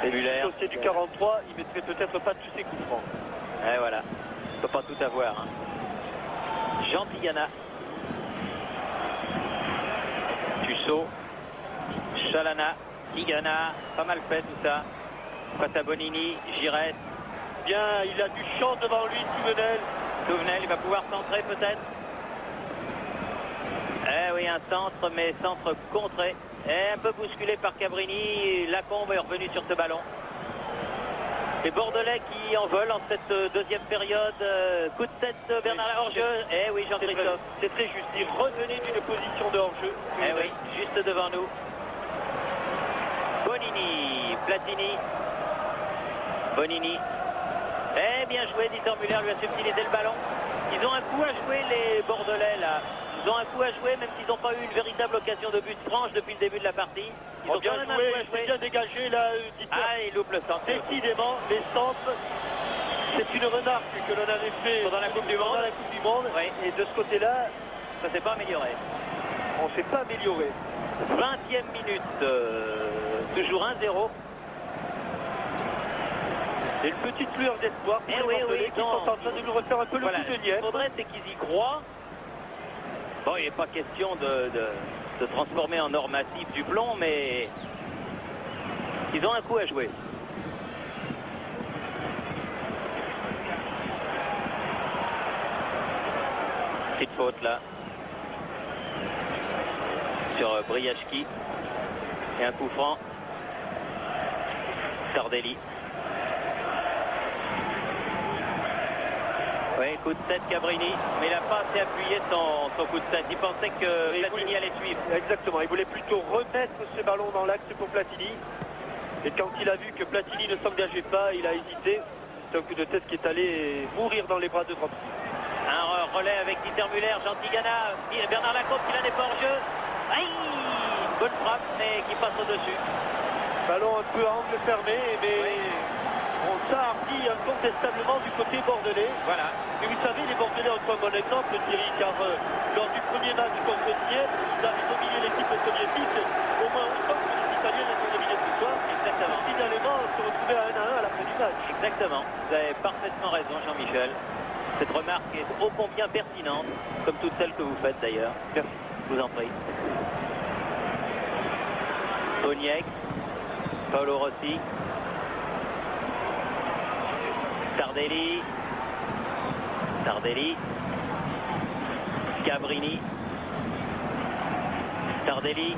[SPEAKER 1] Et Muller.
[SPEAKER 2] Chaussé du 43, il mettrait peut-être pas tous ses coups francs.
[SPEAKER 1] Et voilà, il ne peut pas tout avoir. Hein. Jean Tigana. Tussaud. Chalana. Tigana, pas mal fait tout ça. Face à Bonini, Giresse.
[SPEAKER 2] Bien, il a du champ devant lui, Souvenel.
[SPEAKER 1] Souvenel, il va pouvoir centrer peut-être. Eh oui, un centre, mais centre contré. Et un peu bousculé par Cabrini. Lacombe est revenu sur ce ballon. Les Bordelais qui en veulent en cette deuxième période. Coup de tête, Bernard hors-jeu. Eh oui, Jean-Christophe.
[SPEAKER 2] C'est très juste. Il revenait d'une position de hors-jeu.
[SPEAKER 1] Eh oui, juste devant nous. Bonini, Platini, Bonini. Eh bien joué, Dieter Müller lui a subtilisé le ballon. Ils ont un coup à jouer les Bordelais là. Ils ont un coup à jouer même s'ils n'ont pas eu une véritable occasion de but franche depuis le début de la partie. Ils ont
[SPEAKER 2] bien
[SPEAKER 1] quand même
[SPEAKER 2] joué,
[SPEAKER 1] un coup à jouer.
[SPEAKER 2] bien dégagé là, Dieter.
[SPEAKER 1] Ah, il loupe le centre.
[SPEAKER 2] Décidément, les centres, c'est une remarque que l'on avait fait
[SPEAKER 1] pendant la Coupe du Monde.
[SPEAKER 2] Oui. Et de ce côté-là,
[SPEAKER 1] ça s'est pas amélioré.
[SPEAKER 2] On ne s'est pas amélioré.
[SPEAKER 1] 20e minute, toujours 1-0.
[SPEAKER 2] C'est une petite lueur d'espoir pour les Bordelais qui sont en train de nous refaire un peu le coup de niette.
[SPEAKER 1] Il faudrait, c'est qu'ils y croient. Bon, il n'est pas question de transformer en or massif du plomb, mais ils ont un coup à jouer. Petite faute là. Sur Briachki. Et un coup franc. Tardelli. Oui, coup de tête Cabrini, mais il n'a pas assez appuyé son coup de tête. Il pensait que Platini allait suivre.
[SPEAKER 2] Exactement, il voulait plutôt remettre ce ballon dans l'axe pour Platini. Et quand il a vu que Platini ne s'engageait pas, il a hésité. C'est un coup de tête qui est allé mourir dans les bras de Dropsy.
[SPEAKER 1] Un relais avec Dieter Müller, Jean Tigana, Bernard Lacombe qui la n'est pas hors jeu. Aïe, bonne frappe, mais qui passe au-dessus.
[SPEAKER 2] Ballon un peu à angle fermé, mais on s'est appris incontestablement du côté bordelais.
[SPEAKER 1] Voilà.
[SPEAKER 2] Mais vous savez, les Bordelais ont un bon exemple, Thierry, car lors du premier match contre Kiev, ils avaient dominé l'équipe soviétique au moins autant que les Italiens les ont dominés ce soir.
[SPEAKER 1] Exactement.
[SPEAKER 2] Finalement, on se retrouvait à 1-1 à la fin du match.
[SPEAKER 1] Exactement. Vous avez parfaitement raison, Jean-Michel. Cette remarque est ô combien pertinente, comme toutes celles que vous faites d'ailleurs.
[SPEAKER 2] Merci.
[SPEAKER 1] Je vous en prie. Boniek, Paolo Rossi, Tardelli, Cabrini, Tardelli.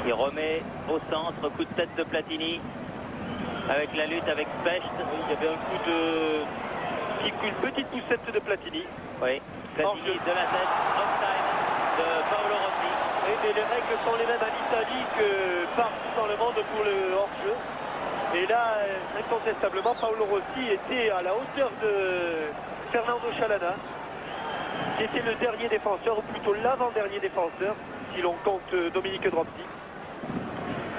[SPEAKER 1] Il remet au centre, coup de tête de Platini, avec la lutte avec Specht.
[SPEAKER 2] Il y avait un coup de... une petite poussette de Platini.
[SPEAKER 1] Oui, Platini de la tête, offside de Paolo Rossi.
[SPEAKER 2] Oui, mais les règles sont les mêmes en Italie que partout dans le monde pour le hors-jeu. Et là, incontestablement, Paolo Rossi était à la hauteur de Fernando Chalana, qui était le dernier défenseur, ou plutôt l'avant-dernier défenseur, si l'on compte Dominique Dropsy.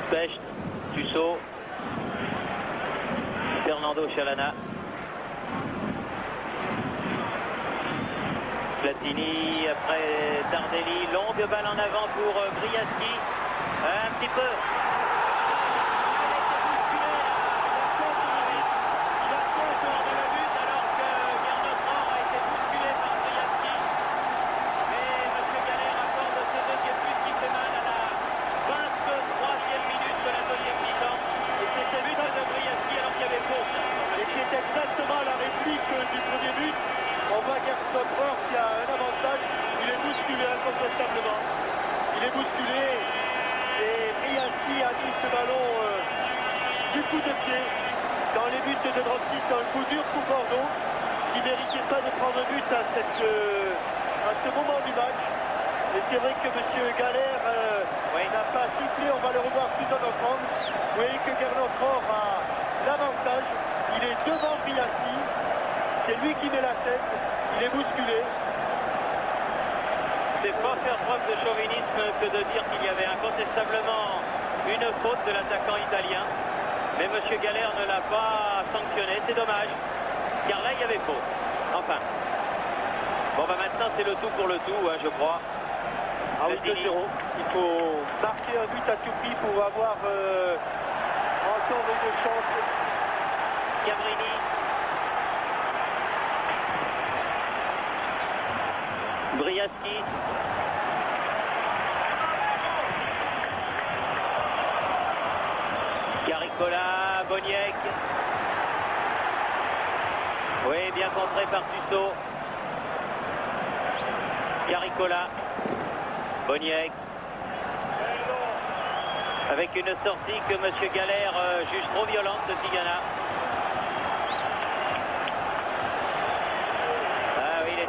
[SPEAKER 1] Specht, Tussaud, Fernando Chalana, Platini, après Tardelli, longue balle en avant pour Briaski, un petit peu.
[SPEAKER 2] Exactement la réplique du premier but. On voit qu'Ersoffer qui a un avantage, il est bousculé incontestablement. Il est bousculé et Briaski a mis ce ballon du coup de pied dans les buts de Drossi. C'est un coup dur pour Bordeaux qui ne méritait pas de prendre un but à ce moment du match. Et c'est vrai que M. Galère n'a pas sifflé, on va le revoir plus en ensemble. Vous voyez que Gernot Rohr a l'avantage. Il est devant Briaski, c'est lui qui met la tête, il est bousculé.
[SPEAKER 1] C'est pas faire preuve de chauvinisme que de dire qu'il y avait incontestablement une faute de l'attaquant italien. Mais M. Galère ne l'a pas sanctionné, c'est dommage, car là il y avait faute. Enfin. Bon bah maintenant c'est le tout pour le tout, hein, je crois.
[SPEAKER 2] Ah oui, 2-0. Il faut marquer un but à tout prix pour avoir encore une chance.
[SPEAKER 1] Cabrini. Briaski. Caricola, Boniek. Oui, bien contré par Tussaud. Caricola. Boniek. Avec une sortie que M. Galère juge trop violente de Tigana.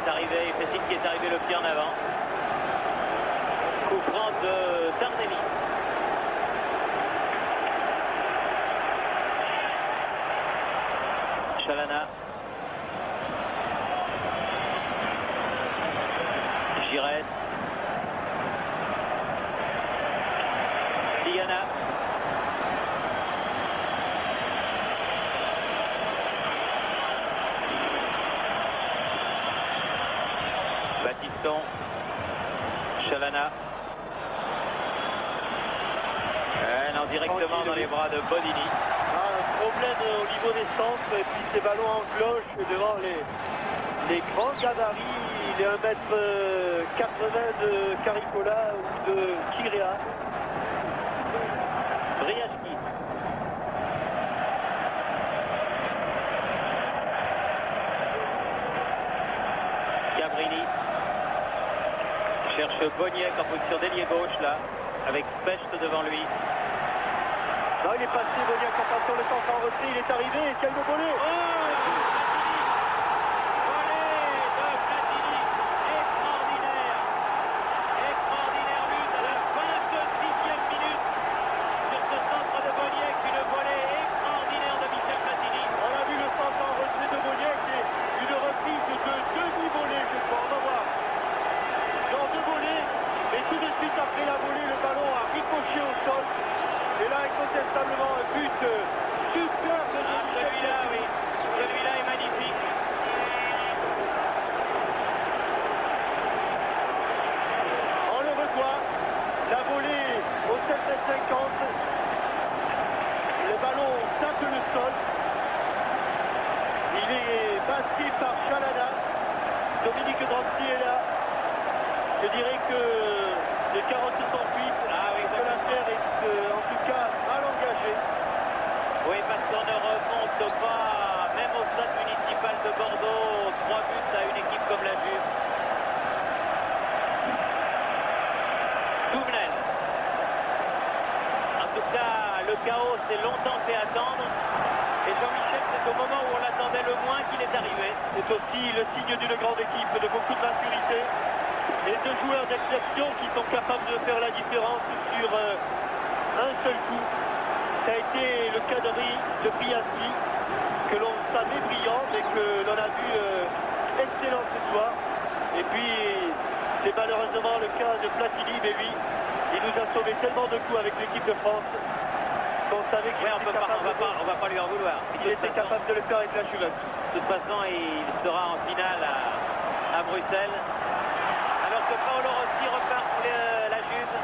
[SPEAKER 1] Arrivé, il fait signe qu'il est arrivé le pied en avant. Coup franc de Tardelli. Chalana. Giresse. Tigana. Baptiston, Chalana. Non, directement dans les bras de Bodini.
[SPEAKER 2] Un problème au niveau des centres et puis ces ballons en cloche devant les grands gabarits. Il est 1m80 de Caricola ou de Kirea.
[SPEAKER 1] Briaski. Cabrini. Cherche Boniek en position d'ailier gauche là, avec Specht devant lui.
[SPEAKER 2] Non, il est passé, Boniek en passant le temps en retrait, il est arrivé, et quel volé! Après la volée, le ballon a ricoché au sol. Et là, incontestablement, un but superbe de
[SPEAKER 1] celui-là, oui. Celui-là est magnifique.
[SPEAKER 2] On le revoit. La volée au 7,50 m. Le ballon tape le sol. Il est passé par Chalana. Dominique Drossi est là. Je dirais que le 48 que l'affaire est en tout cas mal engagée.
[SPEAKER 1] Oui, parce qu'on ne remonte pas, même au stade municipal de Bordeaux, 3 buts à une équipe comme la Juve. Doumnel. En tout cas, le chaos s'est longtemps fait attendre. Et Jean-Michel, c'est au moment où on l'attendait le moins qu'il est arrivé.
[SPEAKER 2] C'est aussi le signe d'une grande équipe, de beaucoup de maturité. Et deux joueurs d'exception qui sont capables de faire la différence sur un seul coup. Ça a été le cas de Briaski, que l'on savait brillant, mais que l'on a vu excellent ce soir. Et puis, c'est malheureusement le cas de Platini, mais lui, Il nous a sauvé tellement de coups avec l'équipe de France qu'on savait qu'il
[SPEAKER 1] on va pas lui en vouloir.
[SPEAKER 2] Il était capable de le faire avec la Juventus.
[SPEAKER 1] De toute façon, il sera en finale à Bruxelles. Alors que Paolo Rossi repart pour la Juve.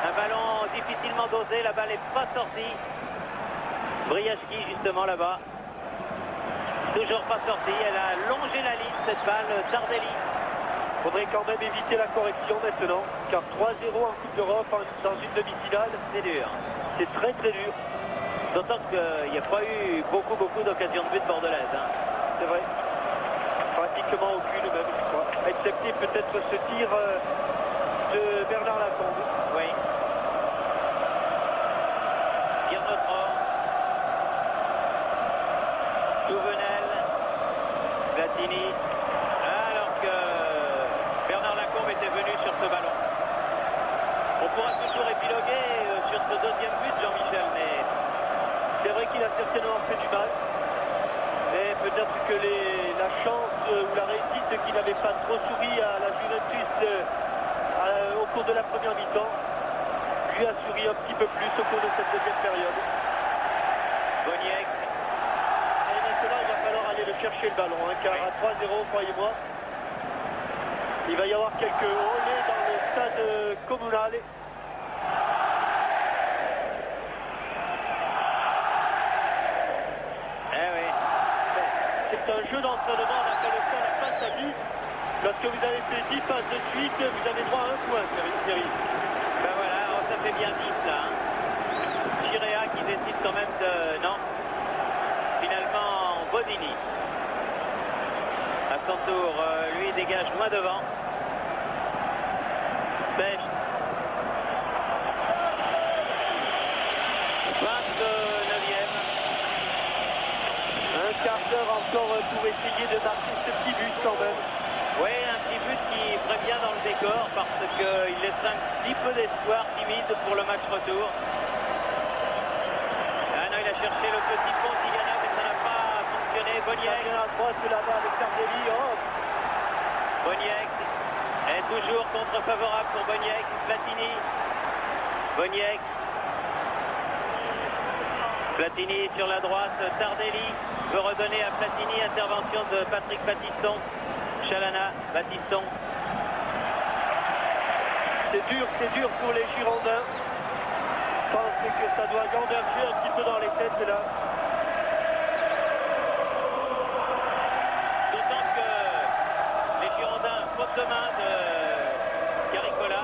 [SPEAKER 1] Un ballon difficilement dosé, la balle n'est pas sortie. Briachki justement là-bas. Toujours pas sortie, elle a longé la ligne cette balle, Tardelli.
[SPEAKER 2] Il faudrait quand même éviter la correction maintenant, car 3-0 en Coupe d'Europe dans une demi-finale,
[SPEAKER 1] c'est dur.
[SPEAKER 2] C'est très très dur.
[SPEAKER 1] D'autant qu'il n'y a pas eu beaucoup d'occasions de but bordelaises. Hein.
[SPEAKER 2] C'est vrai. Pratiquement aucune même, je crois. Excepté peut-être ce tir de Bernard Lacombe.
[SPEAKER 1] Oui. Tir notre Souvenel, Platini, alors que Bernard Lacombe était venu sur ce ballon. On pourra toujours épiloguer sur ce deuxième but, Jean-Michel, mais
[SPEAKER 2] c'est vrai qu'il a certainement fait du mal. Mais peut-être que la chance ou la réussite qu'il n'avait pas trop souri à la Juventus au cours de la première mi-temps lui a souri un petit peu plus au cours de cette deuxième période.
[SPEAKER 1] Boniek.
[SPEAKER 2] Et maintenant, il va falloir aller le chercher le ballon, hein, car à 3-0, croyez-moi, il va y avoir quelques olés dans le stade communal. C'est un jeu d'entraînement, on appelle ça la passe à 10. Lorsque vous avez fait 10 passes de suite, vous avez droit à un point, Thierry.
[SPEAKER 1] Ben voilà, ça fait bien 10 là. Hein. Chirea qui décide quand même de... Non. Finalement, Bodini. À son tour, lui dégage loin devant. Pêche. 29e.
[SPEAKER 2] Un quart d'heure encore pour essayer de marquer ce petit but quand même.
[SPEAKER 1] Oui, un petit but qui ferait bien dans le décor parce qu'il laisse un petit peu d'espoir timide pour le match retour. Ah non, il a cherché le petit pont Tigana, mais ça n'a pas fonctionné. Boniek.
[SPEAKER 2] À droite là-bas avec Tardelli. Oh.
[SPEAKER 1] Boniek est toujours contre-favorable pour Boniek. Platini. Boniek. Platini sur la droite. Tardelli veut redonner à Platini. Intervention de Patrick Battiston. Chalana, Battiston.
[SPEAKER 2] C'est dur pour les Girondins. Je pense que ça doit gamberger un petit peu dans les têtes là.
[SPEAKER 1] D'autant que les Girondins, faute de main de Caricola,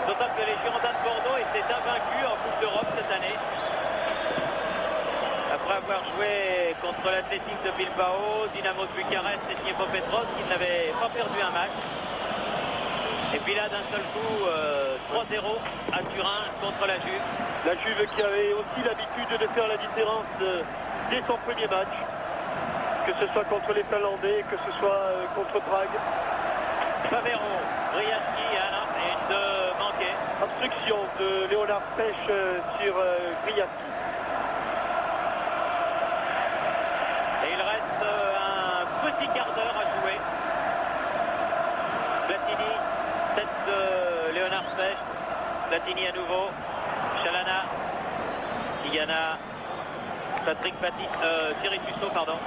[SPEAKER 1] d'autant que les Girondins de Bordeaux étaient invaincus en Coupe d'Europe cette année. Après avoir joué contre l'Athletic de Bilbao, Dynamo de Bucarest et Dniepopetrovsk, ils n'avaient pas perdu un match. Et puis là, d'un seul coup, 3-0 à Turin contre la Juve.
[SPEAKER 2] La Juve qui avait aussi l'habitude de faire la différence dès son premier match. Que ce soit contre les Finlandais, que ce soit contre Prague.
[SPEAKER 1] Favero, Briachki, et de manquer.
[SPEAKER 2] Obstruction de Léonard Pêche sur Briachki.
[SPEAKER 1] Et il reste un petit quart d'heure à jouer. Platini, tête de Léonard Pêche. Platini à nouveau. Chalana. Tigana. Patrick Thierry Tussaud, pardon.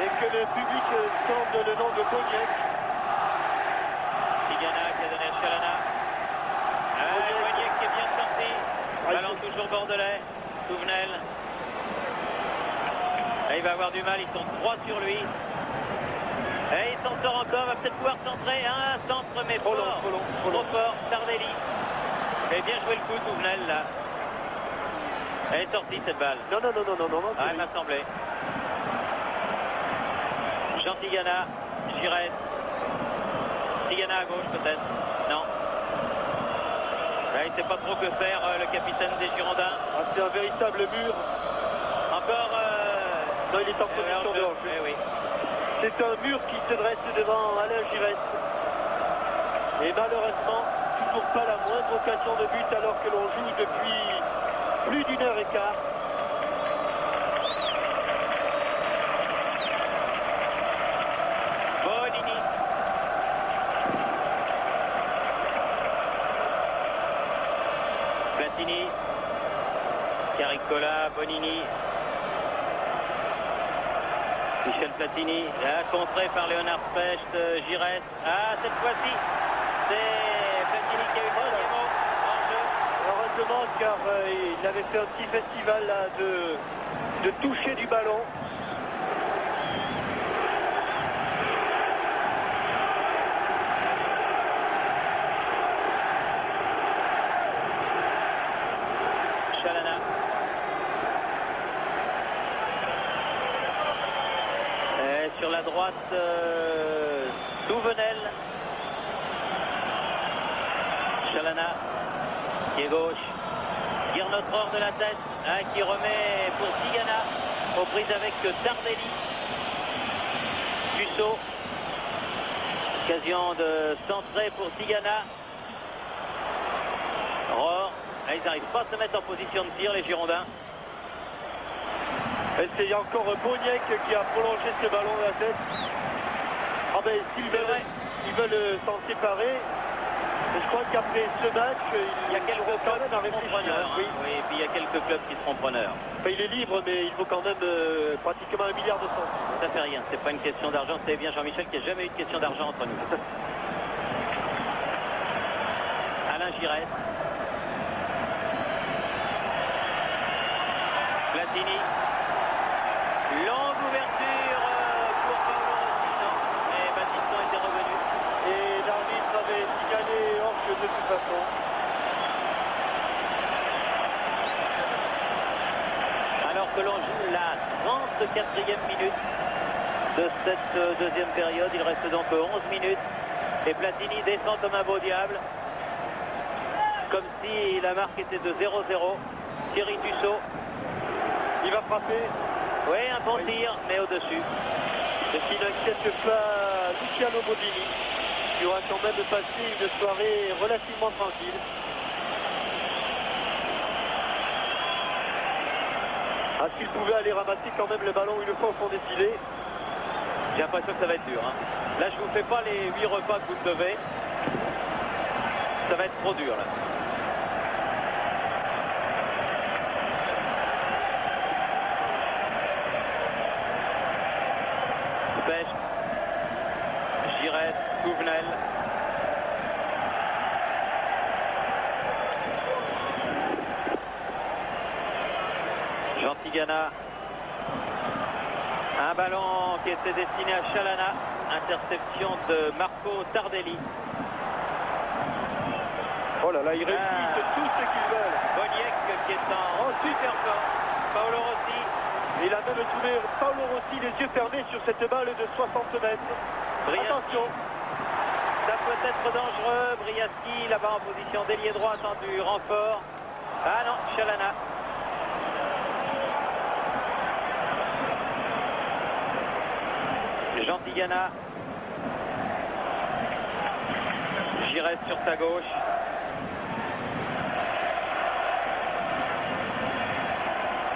[SPEAKER 2] Et que le public scande le nom de Boniek.
[SPEAKER 1] Tigana qui a donné à Chalana. Boniek qui est bien sorti. Ballon toujours bordelais. Souvenel. Là, il va avoir du mal, ils sont 3 sur lui. Et il s'en sort encore, va peut-être pouvoir centrer. Un centre mais
[SPEAKER 2] trop
[SPEAKER 1] fort. Trop fort. Tardelli. Et bien joué le coup, Souvenel là. Elle est sortie cette balle.
[SPEAKER 2] Non.
[SPEAKER 1] Ah, elle m'a semblé. Jean Tigana, Giresse. Tigana à gauche peut-être. Non. Là, il ne sait pas trop que faire, le capitaine des Girondins.
[SPEAKER 2] Ah, c'est un véritable mur.
[SPEAKER 1] Encore...
[SPEAKER 2] Non, il est en position de hors-jeu.
[SPEAKER 1] Oui.
[SPEAKER 2] C'est un mur qui se dresse devant Alain Giresse. Et malheureusement, toujours pas la moindre occasion de but alors que l'on joue depuis plus d'une heure et quart.
[SPEAKER 1] Bonini. Platini. Caricola, Bonini. Michel Platini, là, contré par Léonard Specht, Giresse. Ah, cette fois-ci, c'est Platini qui a eu le premier mot en jeu.
[SPEAKER 2] Heureusement, car il avait fait un petit festival là, de toucher du ballon.
[SPEAKER 1] Chalana. Et sur la droite, Souvenel. Chalana qui est gauche. Guernotror de la tête, hein, qui remet pour Tigana aux prises avec Tardelli. Tussaud. Occasion de centrer pour Tigana. Rohr. Là, ils n'arrivent pas à se mettre en position de tir, les Girondins.
[SPEAKER 2] Et c'est encore Boniek qui a prolongé ce ballon de la tête. Ah ben, ils veulent s'en séparer. Et je crois qu'après ce match,
[SPEAKER 1] il y a quelques clubs qui seront preneurs. Oui. Oui, et puis il y a quelques clubs qui seront preneurs.
[SPEAKER 2] Enfin, il est libre, mais il vaut quand même pratiquement 1 milliard de centimes.
[SPEAKER 1] Ça fait rien, c'est pas une question d'argent. C'est bien Jean-Michel qu'il n'y a jamais eu de question d'argent entre nous. Alain Giresse. Platini. Longue ouverture pour Paolo Rossi. Non, mais Battiston était revenu.
[SPEAKER 2] Et l'arbitre avait signalé hors-jeu de toute façon.
[SPEAKER 1] Alors que l'on joue la 34e minute de cette deuxième période, il reste donc 11 minutes. Et Platini descend comme un beau diable. Comme si la marque était de 0-0. Thierry Tussaud.
[SPEAKER 2] Il va frapper.
[SPEAKER 1] Oui, un bon tir, mais au-dessus.
[SPEAKER 2] Et qui n'inquiète pas Luciano Bodini, qui aura quand même passé une soirée relativement tranquille. Est-ce qu'il pouvait aller ramasser quand même le ballon une fois au fond des filets?
[SPEAKER 1] J'ai l'impression que ça va être dur. Hein. Là, je vous fais pas les 8 repas que vous devez. Ça va être trop dur, là. Specht, Giresse, Souvenel. Jean Tigana. Un ballon qui était destiné à Chalana. Interception de Marco Tardelli.
[SPEAKER 2] Oh là là, ils réussissent tout ce qu'ils veulent.
[SPEAKER 1] Boniek qui est en super forme. Paolo Rossi.
[SPEAKER 2] Il a même trouvé Paolo Rossi les yeux fermés sur cette balle de 60 mètres. Attention.
[SPEAKER 1] Ça peut être dangereux. Briaski là-bas en position d'ailier droit attendu renfort. Ah non, Chalana. Jean Tigana. Giresse sur sa gauche.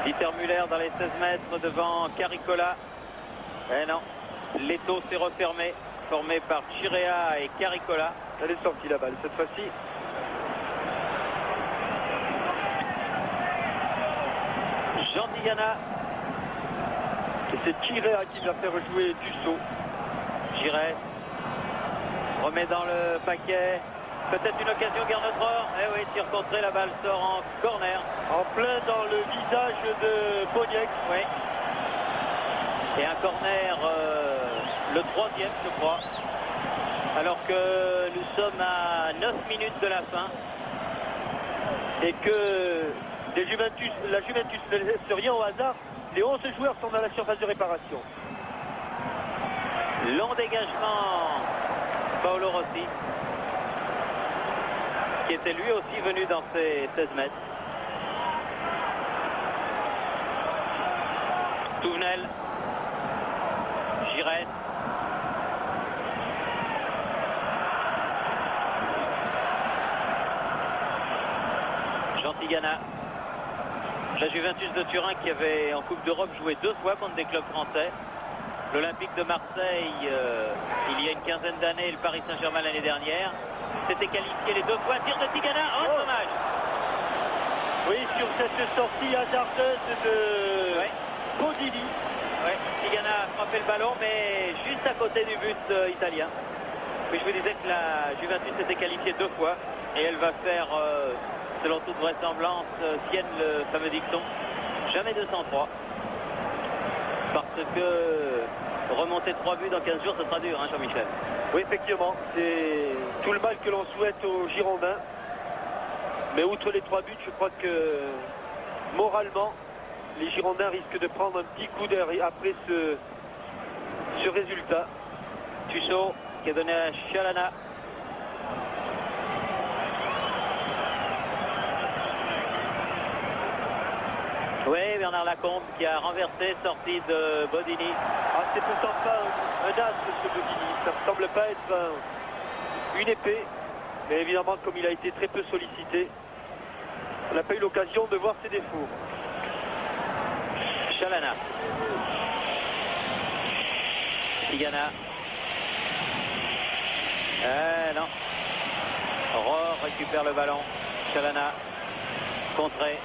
[SPEAKER 1] Dieter Müller dans les 16 mètres devant Caricola. Eh non, l'étau s'est refermé, formé par Chirea et Caricola.
[SPEAKER 2] Elle est sortie la balle cette fois-ci.
[SPEAKER 1] Jean Tigana.
[SPEAKER 2] Et c'est Chirea qui va faire jouer Tussaud.
[SPEAKER 1] Giresse remet dans le paquet. Peut-être une occasion Guernotror. Eh oui, tir contré, la balle sort en corner.
[SPEAKER 2] En plein dans le visage de Boniek.
[SPEAKER 1] Oui. Et un corner, le 3e, je crois. Alors que nous sommes à 9 minutes de la fin.
[SPEAKER 2] Et que la Juventus ne laisse rien au hasard. Les 11 joueurs sont dans la surface de réparation.
[SPEAKER 1] Long dégagement, Paolo Rossi, qui était lui aussi venu dans ses 16 mètres. Souvenel, Giresse. Jean Tigana. La Juventus de Turin qui avait en Coupe d'Europe joué 2 fois contre des clubs français. L'Olympique de Marseille, il y a une quinzaine d'années, et le Paris Saint-Germain l'année dernière, s'était qualifié les 2 fois. Tir de Tigana, oh, dommage.
[SPEAKER 2] Oui, sur cette sortie hasardeuse de Bodini.
[SPEAKER 1] Ouais, Tigana a frappé le ballon, mais juste à côté du but italien. Oui, je vous disais que la Juventus s'était qualifiée 2 fois et elle va faire, selon toute vraisemblance, tienne le fameux dicton, jamais 203. Parce que remonter 3 buts dans 15 jours, ce sera dur, hein, Jean-Michel.
[SPEAKER 2] Oui, effectivement, c'est tout le mal que l'on souhaite aux Girondins. Mais outre les 3 buts, je crois que moralement, les Girondins risquent de prendre un petit coup d'air après ce résultat.
[SPEAKER 1] Tussaud qui a donné à Chalana. Oui, Bernard Lacombe qui a renversé, sorti de Bodini.
[SPEAKER 2] Ah, c'est pourtant pas un as, ce Bodini. Ça ne semble pas être une épée. Mais évidemment, comme il a été très peu sollicité, on n'a pas eu l'occasion de voir ses défauts.
[SPEAKER 1] Chalana. Tigana. Non. Récupère le ballon. Chalana. Contré.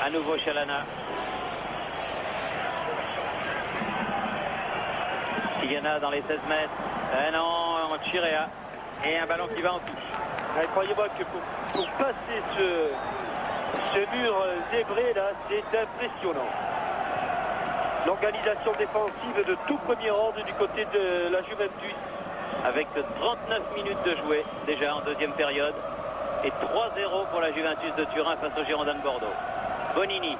[SPEAKER 1] À nouveau Chalana. Tigana dans les 16 mètres. Non, Chirea. Et un ballon qui va en touche.
[SPEAKER 2] Croyez-moi que pour passer ce mur zébré là, c'est impressionnant. L'organisation défensive de tout premier ordre du côté de la Juventus.
[SPEAKER 1] Avec 39 minutes de jouer déjà en deuxième période. Et 3-0 pour la Juventus de Turin face aux Girondins de Bordeaux. Bonini.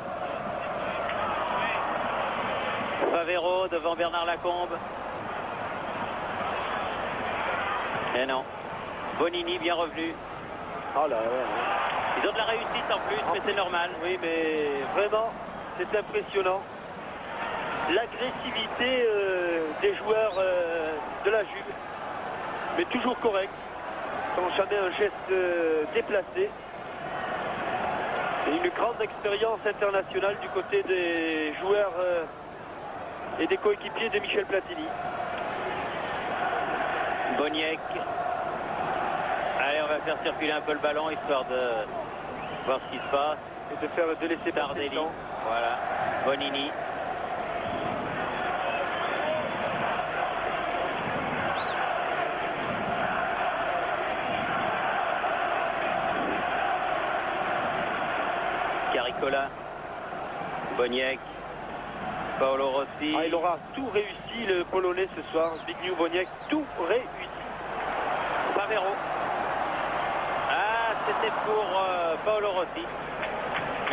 [SPEAKER 1] Favero devant Bernard Lacombe. Et non. Bonini bien revenu.
[SPEAKER 2] Oh là,
[SPEAKER 1] Ils ont de la réussite en plus, mais c'est normal.
[SPEAKER 2] Oui, mais vraiment, c'est impressionnant. L'agressivité des joueurs de la Juve, mais toujours correct, sans jamais un geste déplacé. Et une grande expérience internationale du côté des joueurs et des coéquipiers de Michel Platini.
[SPEAKER 1] Boniek. Allez, on va faire circuler un peu le ballon, histoire de voir ce qui se passe.
[SPEAKER 2] Et de laisser
[SPEAKER 1] Tardelli. Voilà. Bonini. Caricola. Boniek. Paolo Rossi.
[SPEAKER 2] Il aura tout réussi, le Polonais, ce soir. Zbigniew Boniek, tout réussi.
[SPEAKER 1] Favero. Ah, c'était pour Paolo Rossi.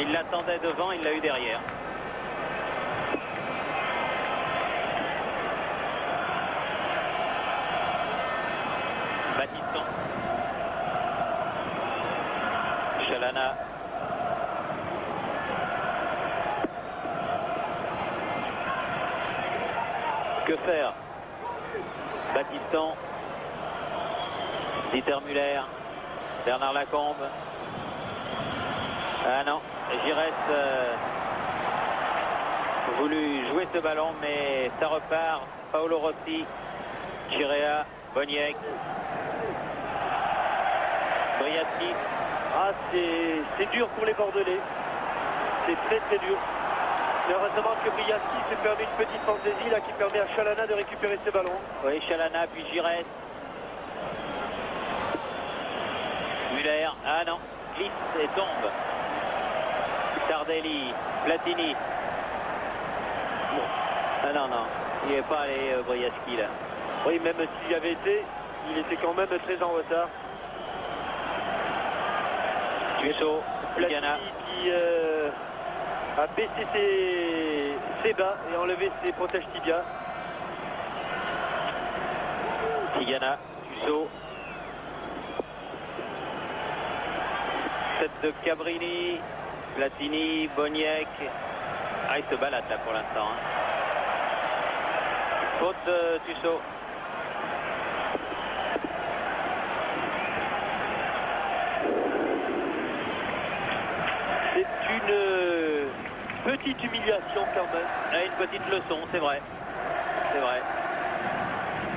[SPEAKER 1] Il l'attendait devant, il l'a eu derrière. Battiston. Chalana. Que faire? Battiston. Dieter Müller. Bernard Lacombe. Ah non, Giresse voulu jouer ce ballon, mais ça repart. Paolo Rossi, Chirea, Boniek, Briatski.
[SPEAKER 2] Ah, c'est dur pour les Bordelais. C'est très très dur. Mais heureusement que Briatski se permet une petite fantaisie là qui permet à Chalana de récupérer ses ballons.
[SPEAKER 1] Oui, Chalana, puis Giresse. Müller, ah non, glisse et tombe. Tardelli, Platini. Bon. Ah non, non, il n'est pas allé Briatski là.
[SPEAKER 2] Oui, même s'il y avait été, il était quand même très en retard.
[SPEAKER 1] Tussaud,
[SPEAKER 2] Platini
[SPEAKER 1] Tigana.
[SPEAKER 2] qui a baissé ses bas et enlevé ses protèges tibia.
[SPEAKER 1] Tigana, Tussaud. Tête de Cabrini, Platini, Boniek. Ah, il se balade là pour l'instant. Hein. Faute de Tussaud.
[SPEAKER 2] C'est une petite humiliation quand même.
[SPEAKER 1] Ah, une petite leçon, c'est vrai. C'est vrai.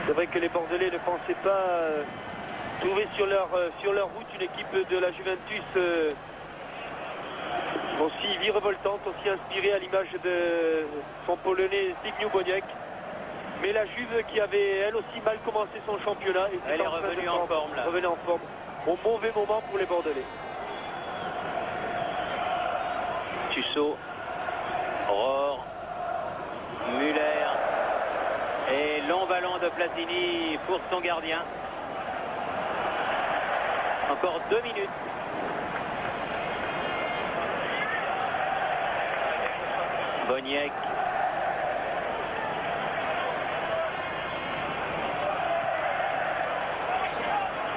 [SPEAKER 2] C'est vrai que les Bordelais ne pensaient pas trouver sur leur route une équipe de la Juventus Aussi virevoltante, aussi inspirée à l'image de son Polonais Zbigniew Boniek. Mais la Juve qui avait elle aussi mal commencé son championnat. Et
[SPEAKER 1] elle est revenue en forme là.
[SPEAKER 2] Revenue en forme. Au mauvais moment pour les Bordelais.
[SPEAKER 1] Tussaud, Rohr, Müller et long ballon de Platini pour son gardien. Encore 2 minutes. Boniek.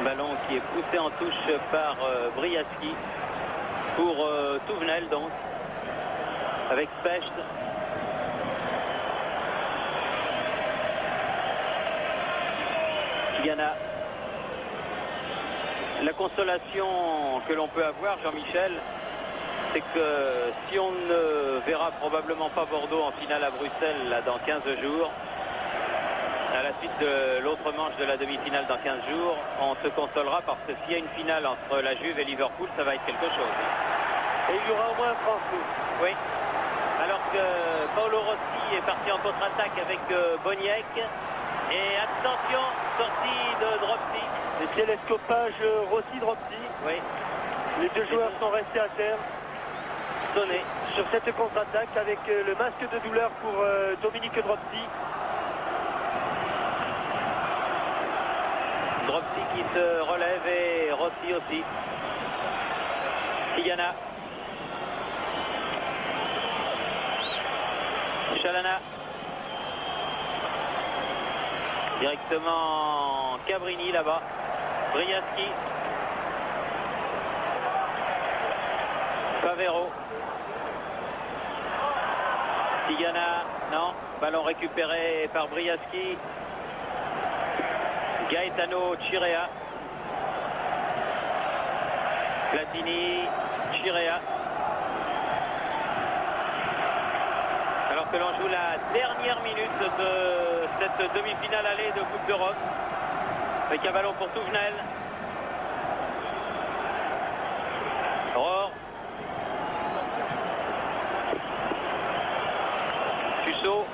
[SPEAKER 1] Ballon qui est poussé en touche par Briaski pour Touvenel donc avec Specht. Tigana. La consolation que l'on peut avoir, Jean-Michel, c'est que si on ne verra probablement pas Bordeaux en finale à Bruxelles là, dans 15 jours, à la suite de l'autre manche de la demi-finale dans 15 jours, on se consolera parce que s'il y a une finale entre la Juve et Liverpool, ça va être quelque chose.
[SPEAKER 2] Et il y aura au moins un Français.
[SPEAKER 1] Oui. Alors que Paolo Rossi est parti en contre-attaque avec Boniek. Et attention, sortie de Dropsy.
[SPEAKER 2] Et c'est l'escopage Rossi-Dropsy.
[SPEAKER 1] Oui.
[SPEAKER 2] Les deux joueurs sont restés à terre.
[SPEAKER 1] Sonné.
[SPEAKER 2] Sur cette contre-attaque avec le masque de douleur pour Dominique Dropsy.
[SPEAKER 1] Dropsy qui se relève et Rossi aussi. Tigana. Chalana. Directement Cabrini là-bas. Briaski. Favero. Tigana. Non. Ballon récupéré par Briaski. Gaetano Chirea. Platini. Chirea. Alors que l'on joue la dernière minute de cette demi-finale allée de Coupe d'Europe. Avec un ballon pour Touvenel. Rohr. Tussaud.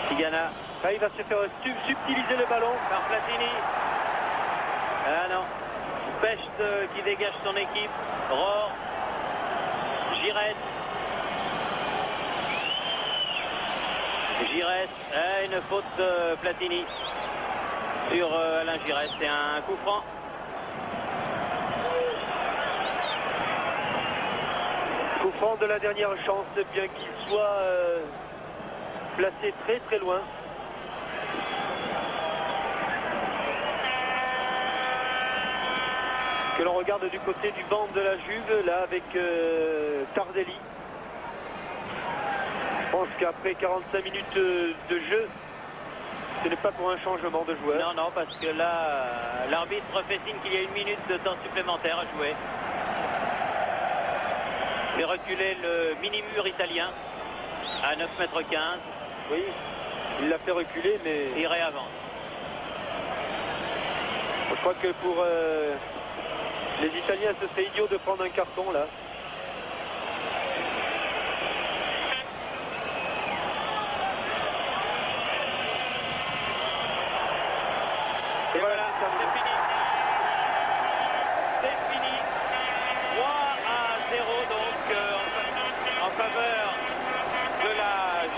[SPEAKER 1] Tigana.
[SPEAKER 2] Là, il va se faire subtiliser le ballon
[SPEAKER 1] Par Platini. Ah non. Specht qui dégage son équipe. Rohr. Giresse. Giresse. Une faute de Platini sur Alain Giresse. C'est un coup franc.
[SPEAKER 2] Coup franc de la dernière chance, bien qu'il soit placé très très loin. Que l'on regarde du côté du banc de la Juve, là avec Tardelli. Je pense qu'après 45 minutes de jeu, ce n'est pas pour un changement de joueur.
[SPEAKER 1] Non, non, parce que là, l'arbitre fait signe qu'il y a 1 minute de temps supplémentaire à jouer. Il fait reculer le mini-mur italien à 9,15 m.
[SPEAKER 2] Oui, il l'a fait reculer, mais
[SPEAKER 1] Il réavance.
[SPEAKER 2] je crois que pour les Italiens, ce serait idiot de prendre un carton là.
[SPEAKER 1] Et voilà, c'est fini. C'est fini. 3-0 donc en faveur de la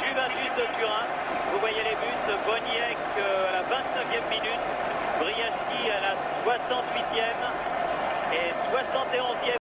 [SPEAKER 1] Juventus de Turin. Vous voyez les buts. Boniek à la 29e minute. Briaski à la 68e et 71e.